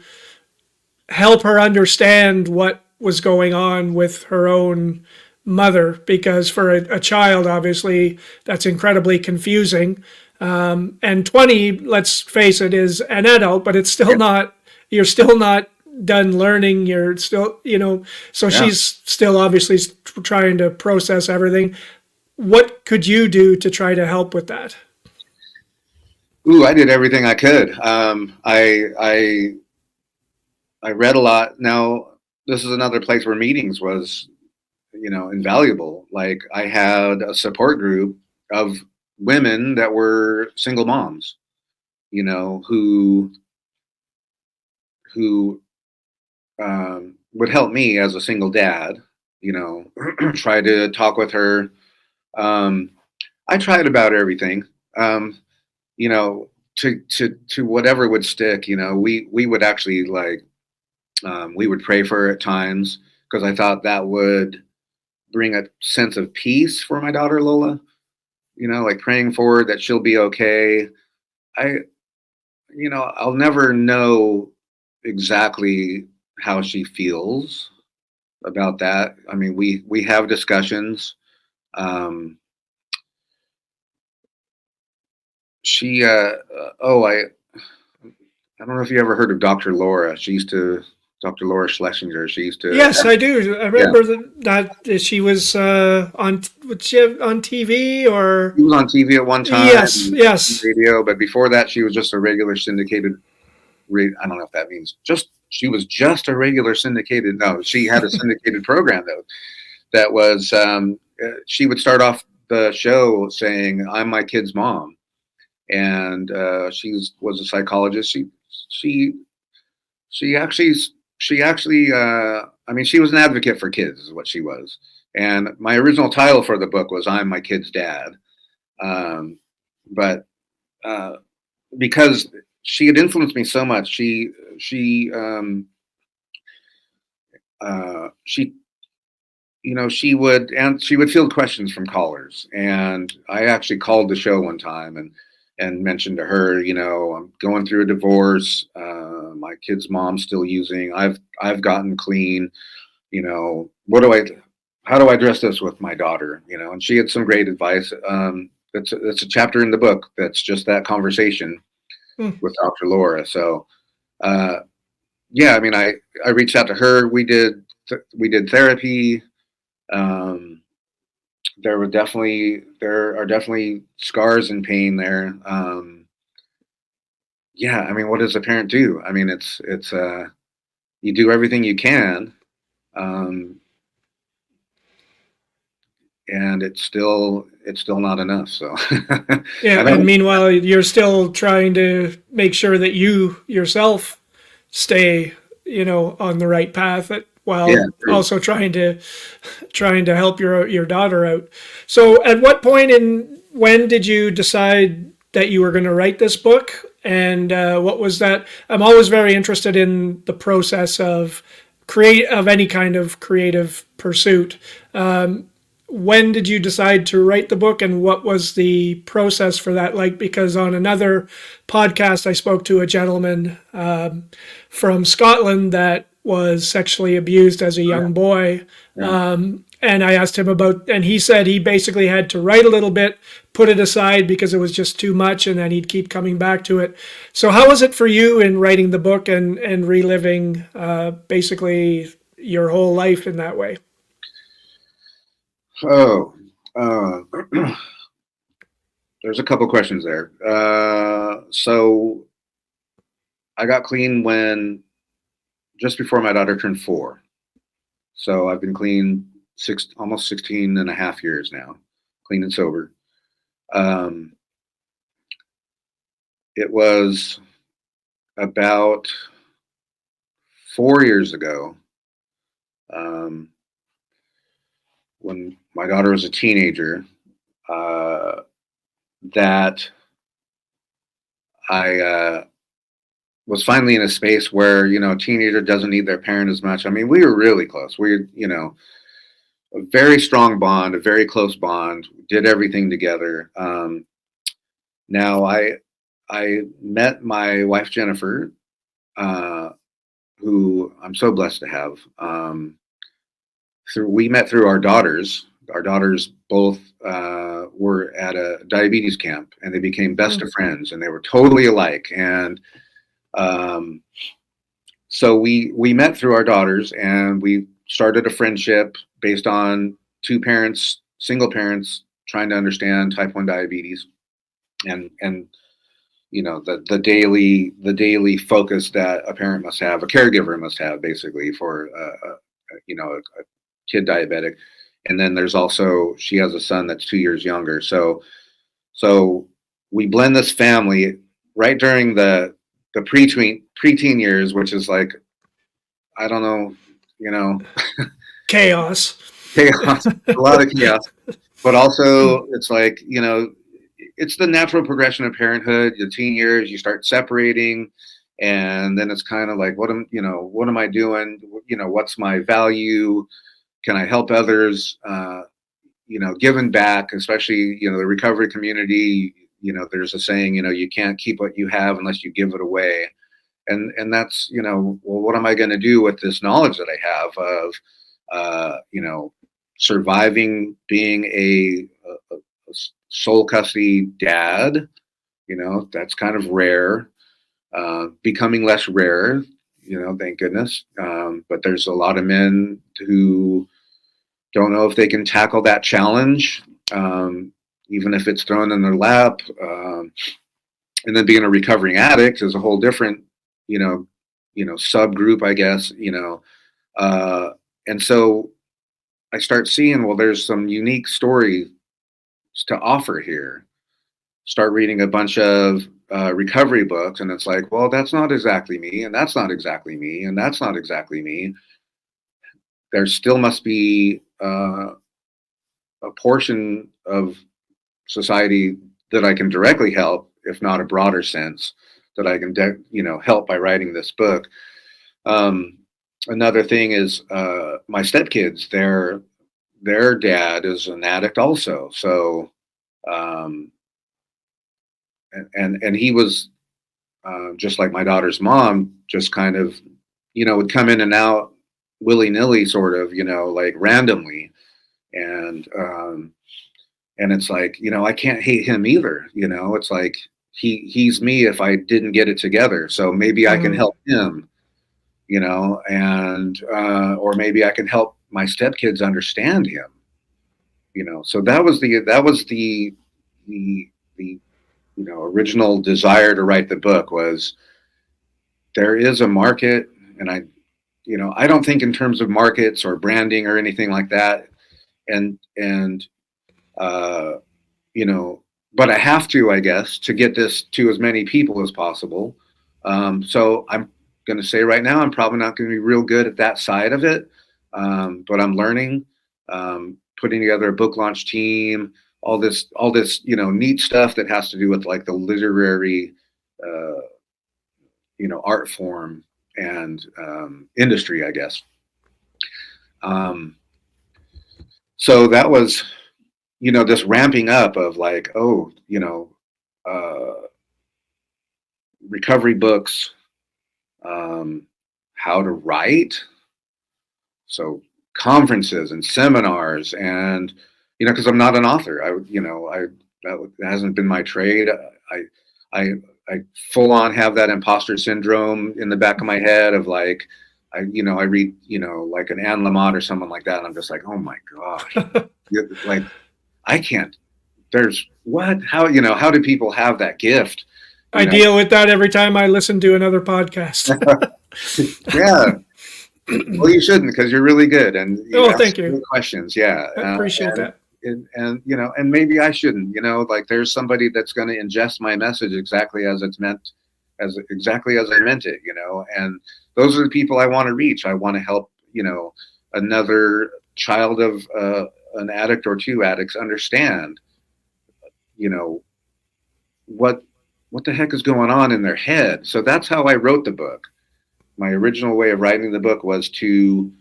help her understand what was going on with her own mother? Because for a child, obviously, that's incredibly confusing. And 20, let's face it, is an adult, but it's still Yeah, not, you're still not done learning. You're still, so yeah. she's still obviously trying to process everything. What could you do to try to help with that? Ooh, I did everything I could. I read a lot. Now, this is another place where meetings was, invaluable. Like I had a support group of women that were single moms, who would help me as a single dad. Try to talk with her. Um, I tried about everything. Um, to whatever would stick. We would actually like we would pray for her at times because I thought that would bring a sense of peace for my daughter Lola. Like praying for her that she'll be okay. I, I'll never know exactly how she feels about that. I mean, we have discussions. Um, she, oh, I don't know if you ever heard of Dr. Laura. Dr. Laura Schlesinger. She used to, Yes, I do. I yeah. remember that she was was she on TV She or? was on TV at one time, Yes, yes. radio, but before that, she was just a regular syndicated. I don't know if that means just she was just a regular syndicated. No, she had a syndicated program though. That was she would start off the show saying, "I'm my kid's mom," and she was a psychologist. She she actually she actually I mean she was an advocate for kids is what she was. And my original title for the book was "I'm my kid's dad," but because she had influenced me so much, she she would field questions from callers, and I actually called the show one time and mentioned to her, I'm going through a divorce. My kid's mom's still using. I've gotten clean. What do I? How do I address this with my daughter? And she had some great advice. That's a chapter in the book. That's just that conversation Hmm. with Dr. Laura. So uh, yeah, I mean, I reached out to her. We did therapy. Um, there are definitely scars and pain there. Yeah, I mean, what does a parent do? I mean, it's you do everything you can, um, and it's still not enough. So Yeah, I and don't. meanwhile, you're still trying to make sure that you yourself stay, on the right path, Yeah, while true. also trying to help your daughter out. So, at what point in when did you decide that you were going to write this book? And what was that? I'm always very interested in the process of create of any kind of creative pursuit. When did you decide to write the book, and what was the process for that like? Because on another podcast I spoke to a gentleman from Scotland that was sexually abused as a young boy, Yeah, and I asked him about, and he said he basically had to write a little bit, put it aside because it was just too much, and then he'd keep coming back to it. So, how was it for you in writing the book and reliving basically your whole life in that way? Oh, there's a couple questions there. So I got clean when just before my daughter turned 4. So I've been clean almost 16 and a half years now, clean and sober. Um, it was about 4 years ago, um, when my daughter was a teenager, uh, that I was finally in a space where, a teenager doesn't need their parent as much. I mean, we were really close. A very strong bond, a very close bond. Did everything together. Now I met my wife Jennifer, uh, who I'm so blessed to have. We met through our daughters. Our daughters both were at a diabetes camp, and they became best of friends, and they were totally alike. And um, so we met through our daughters, and we started a friendship based on two parents, single parents, trying to understand type 1 diabetes, and the daily focus that a parent must have, a caregiver must have, basically, for a kid diabetic. And then there's also, she has a son that's 2 years younger. So we blend this family right during the preteen years, which is like, I don't know, you know, Chaos. chaos, a lot of chaos. But also, it's like, it's the natural progression of parenthood. The teen years, you start separating, and then it's kind of like, what am I doing? What's my value? Can I help others? Giving back, especially, the recovery community. There's a saying, you can't keep what you have unless you give it away. And that's, well, what am I going to do with this knowledge that I have of, surviving being a sole custody dad? That's kind of rare, becoming less rare, thank goodness. But there's a lot of men who don't know if they can tackle that challenge, even if it's thrown in their lap. And then being a recovering addict is a whole different, subgroup, I guess. And so I start seeing, well, there's some unique stories to offer here. Start reading a bunch of recovery books, and it's like, well, that's not exactly me, and that's not exactly me, and that's not exactly me. There still must be a portion of society that I can directly help, if not a broader sense, that I can, help by writing this book. Another thing is my stepkids. Their dad is an addict also. So, and he was just like my daughter's mom, just kind of, would come in and out willy nilly, sort of, like randomly, and it's like, I can't hate him either. It's like he's me if I didn't get it together. So maybe I can help him, and or maybe I can help my stepkids understand him. So that was the original desire to write the book. Was there is a market, and I don't think in terms of markets or branding or anything like that, and uh, but I have to, I guess, to get this to as many people as possible. So I'm going to say right now, I'm probably not going to be real good at that side of it, but I'm learning, putting together a book launch team, all this, neat stuff that has to do with like the literary, uh, art form and industry, I guess. Um, so that was, this ramping up of like, oh, recovery books, how to write. So conferences and seminars, and because I'm not an author. That hasn't been my trade. I I full on have that imposter syndrome in the back of my head of like, I read, like an Anne Lamott or someone like that, and I'm just like, oh my gosh, like I can't. There's what? How do people have that gift? I deal with that every time I listen to another podcast. Yeah. Well, you shouldn't, because you're really good, and thank you. Good questions. Yeah, I appreciate that. And maybe I shouldn't. Like there's somebody that's going to ingest my message exactly as it's meant, exactly as I meant it. And those are the people I want to reach. I want to help. Another child of an addict or two addicts understand. What the heck is going on in their head. So that's how I wrote the book. My original way of writing the book was to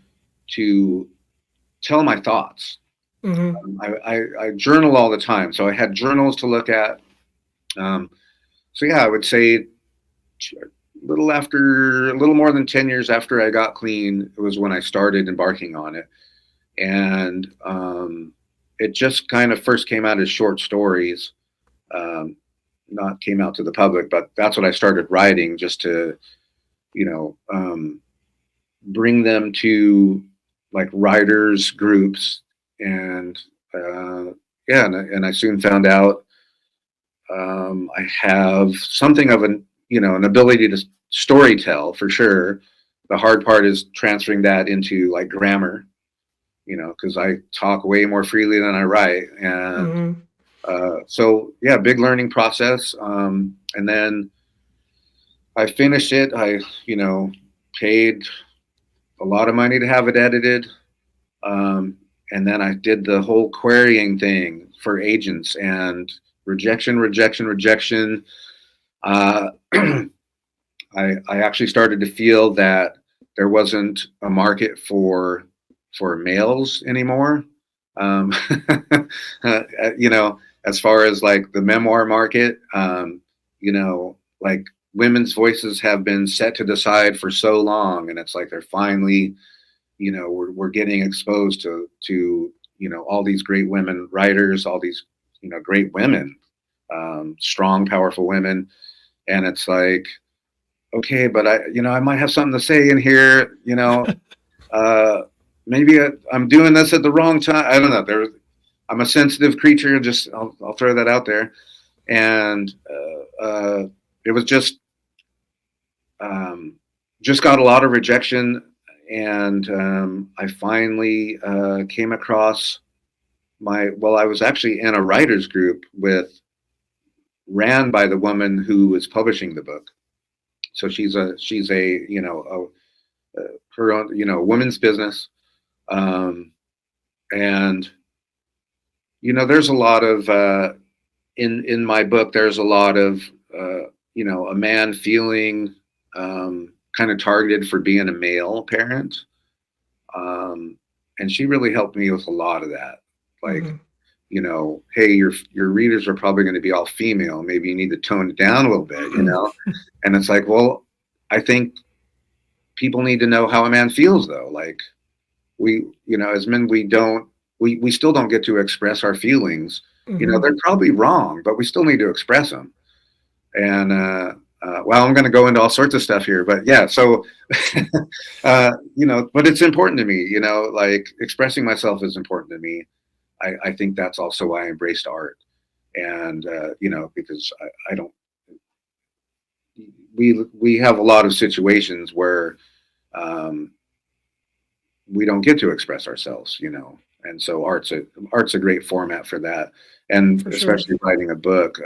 tell my thoughts. Mm-hmm. I journal all the time, so I had journals to look at. So yeah, I would say a little more than 10 years after I got clean, it was when I started embarking on it. And it just kind of first came out as short stories, not came out to the public, but that's what I started writing, just to bring them to like writers groups. And and I soon found out I have something of an ability to storytell, for sure. The hard part is transferring that into like grammar, because I talk way more freely than I write. And so yeah, big learning process. And then I finished it. I paid a lot of money to have it edited. And then I did the whole querying thing for agents, and rejection. I actually started to feel that there wasn't a market for males anymore. As far as like the memoir market, like women's voices have been set to the side for so long, and it's like they're finally, we're getting exposed to all these great women writers, all these great women, strong, powerful women, and it's like, okay, but I might have something to say in here, maybe I'm doing this at the wrong time. I don't know. I'm a sensitive creature. I'll throw that out there, and it was just got a lot of rejection. And I finally came across I was actually in a writer's group ran by the woman who was publishing the book. So she's a her own, women's business. And, there's a lot of, in my book, there's a lot of, a man feeling kind of targeted for being a male parent. And she really helped me with a lot of that. Like, hey, your readers are probably going to be all female. Maybe you need to tone it down a little bit, And it's like, well, I think people need to know how a man feels, though. Like we, as men, we still don't get to express our feelings. They're probably wrong, but we still need to express them. And, I'm going to go into all sorts of stuff here, but yeah, so, but it's important to me, like expressing myself is important to me. I think that's also why I embraced art. And, because I don't, we have a lot of situations where we don't get to express ourselves, and so art's a great format for that, and for especially writing a book.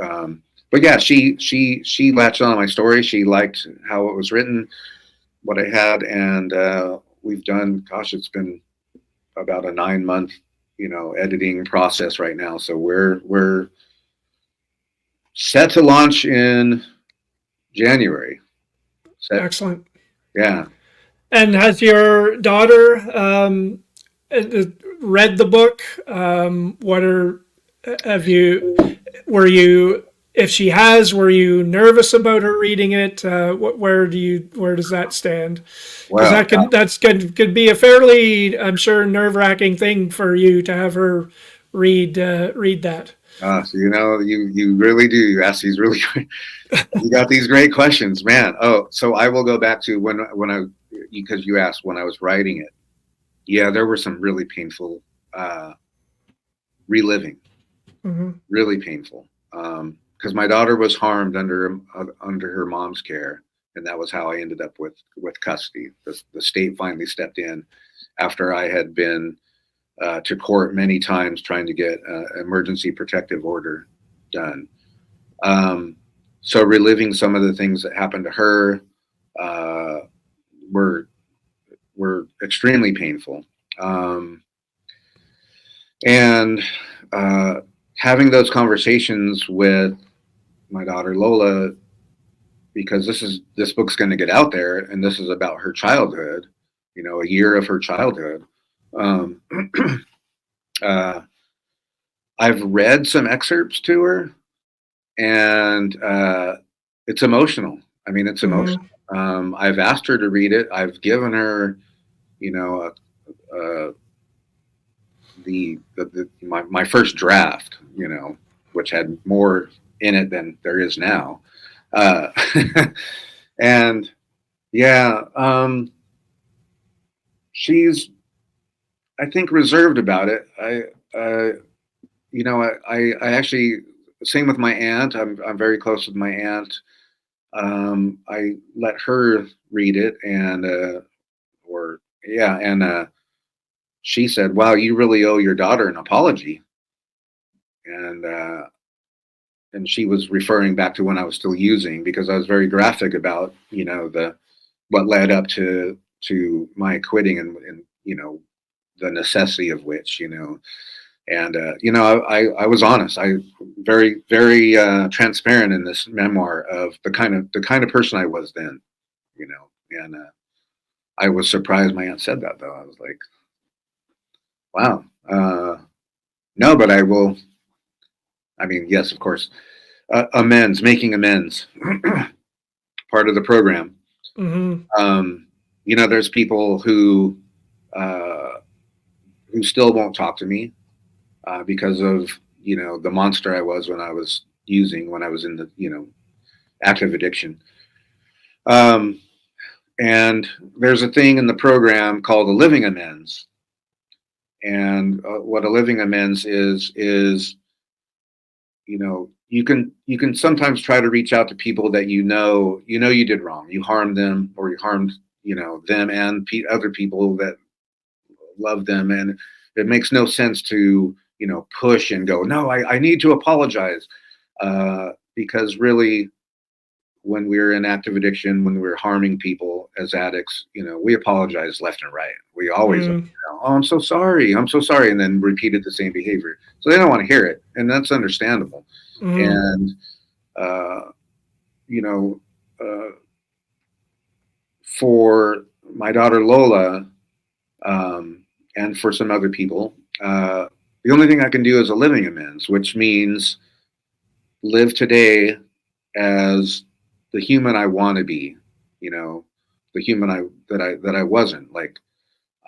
But yeah, she latched on my story. She liked how it was written, what I had, and we've done. Gosh, it's been about a 9-month, editing process right now. So we're set to launch in January. Excellent. Yeah. And has your daughter read the book? Were you if she has, were you nervous about her reading it? Where does that stand? Because Well, could be a fairly, I'm sure, nerve-wracking thing for you to have her read that. so you really do. You ask these really you got these great questions, man. Oh, so I will go back to when I because you asked when I was writing it. Yeah, there were some really painful reliving, Mm-hmm. really painful. Because my daughter was harmed under her mom's care, and that was how I ended up with custody. The state finally stepped in after I had been to court many times trying to get emergency protective order done. So reliving some of the things that happened to her uh, were extremely painful, and having those conversations with my daughter Lola, because this book's going to get out there, and this is about her childhood, a year of her childhood. Um, uh, I've read some excerpts to her, and it's emotional. I mean, it's Mm-hmm. emotional. I've asked her to read it. I've given her, you know, uh, my first draft, which had more in it than there is now. Uh, and yeah, she's, I think, reserved about it. I actually, same with my aunt. I'm very close with my aunt. I let her read it, and she said, "Wow, you really owe your daughter an apology." And she was referring back to when I was still using, because I was very graphic about the what led up to my quitting, and the necessity of which, and I was honest. I very very transparent in this memoir of the kind of person I was then, and I was surprised my aunt said that, though. I was like, wow. No, but I will. I mean, yes, of course. Making amends, part of the program. Mm-hmm. There's people uh, who still won't talk to me because of the monster I was when I was using, when I was in the active addiction. Um, and there's a thing in the program called a living amends, and what a living amends is you can sometimes try to reach out to people that you did wrong, you harmed them, or you harmed them and other people that love them, and it makes no sense to push and go, no, I need to apologize, because really, when we're in active addiction, when we're harming people as addicts, we apologize left and right. We always, Mm-hmm. oh, I'm so sorry, and then repeated the same behavior. So they don't want to hear it, and that's understandable. Mm-hmm. And uh, you know, uh, for my daughter Lola, and for some other people, the only thing I can do is a living amends, which means live today as the human I want to be, the human that I wasn't. Like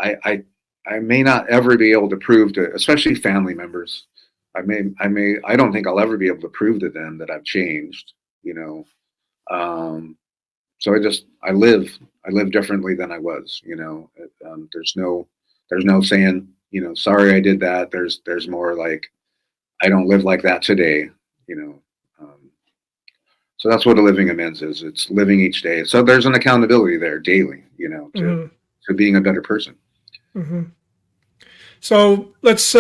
I, I I may not ever be able to prove to, especially family members. I don't think I'll ever be able to prove to them that I've changed. You know, um, so I live differently than I was. There's no saying, sorry I did that. There's more like, I don't live like that today. You know, um, so that's what a living amends is. It's living each day. So there's an accountability there daily. To being a better person. Mm-hmm. So let's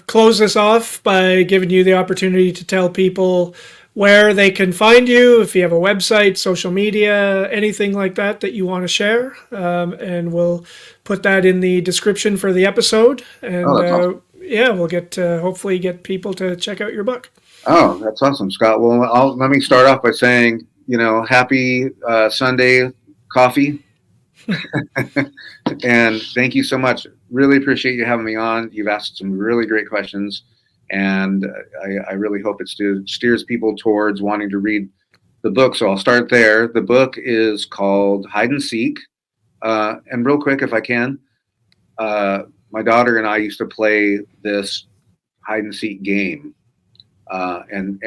close this off by giving you the opportunity to tell people where they can find you, if you have a website, social media, anything like that you want to share. And we'll put that in the description for the episode. Oh, And that's awesome. yeah, we'll hopefully get people to check out your book. Oh, that's awesome, Scott. Well, let me start off by saying, happy Sunday coffee. And thank you so much. Really appreciate you having me on. You've asked some really great questions. and I really hope it steers people towards wanting to read the book. So I'll start there. The book is called Hide and Seek. And real quick, if I can, my daughter and I used to play this hide and seek game, and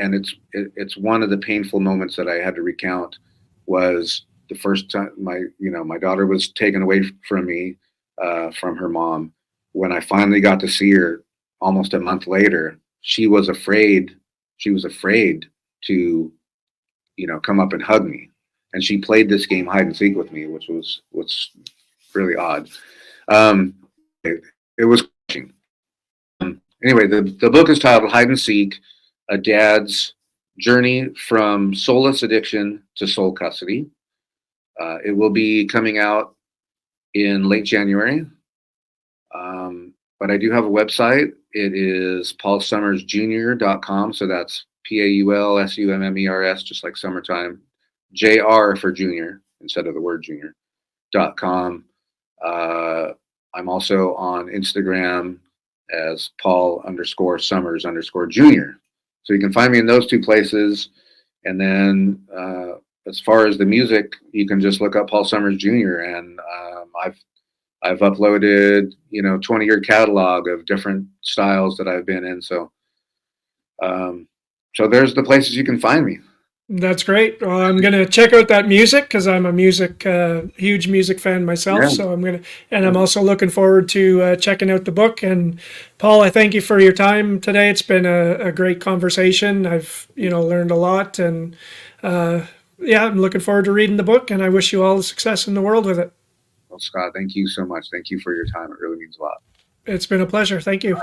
it's one of the painful moments that I had to recount. Was the first time my daughter was taken away from me, from her mom. When I finally got to see her almost a month later, she was afraid. She was afraid to come up and hug me, and she played this game hide and seek with me, which was really odd. Um, it was crushing. Anyway, the book is titled Hide and Seek: A Dad's Journey from Soulless Addiction to Soul Custody. It will be coming out in late January. But I do have a website. It is paulsummersjr.com. So that's PAULSUMMERS, just like summertime. JR for junior instead of the word junior.com. I'm also on Instagram as Paul_Summers_Jr. So you can find me in those two places. And then as far as the music, you can just look up Paul Summers Jr. And I've uploaded 20-year catalog of different styles that I've been in. So so there's the places you can find me. That's great. Well, I'm going to check out that music because I'm a huge music fan myself. Yeah. So I'm also looking forward to checking out the book. And Paul, I thank you for your time today. It's been a great conversation. I've, learned a lot, and I'm looking forward to reading the book, and I wish you all the success in the world with it. Well, Scott, thank you so much. Thank you for your time. It really means a lot. It's been a pleasure. Thank you.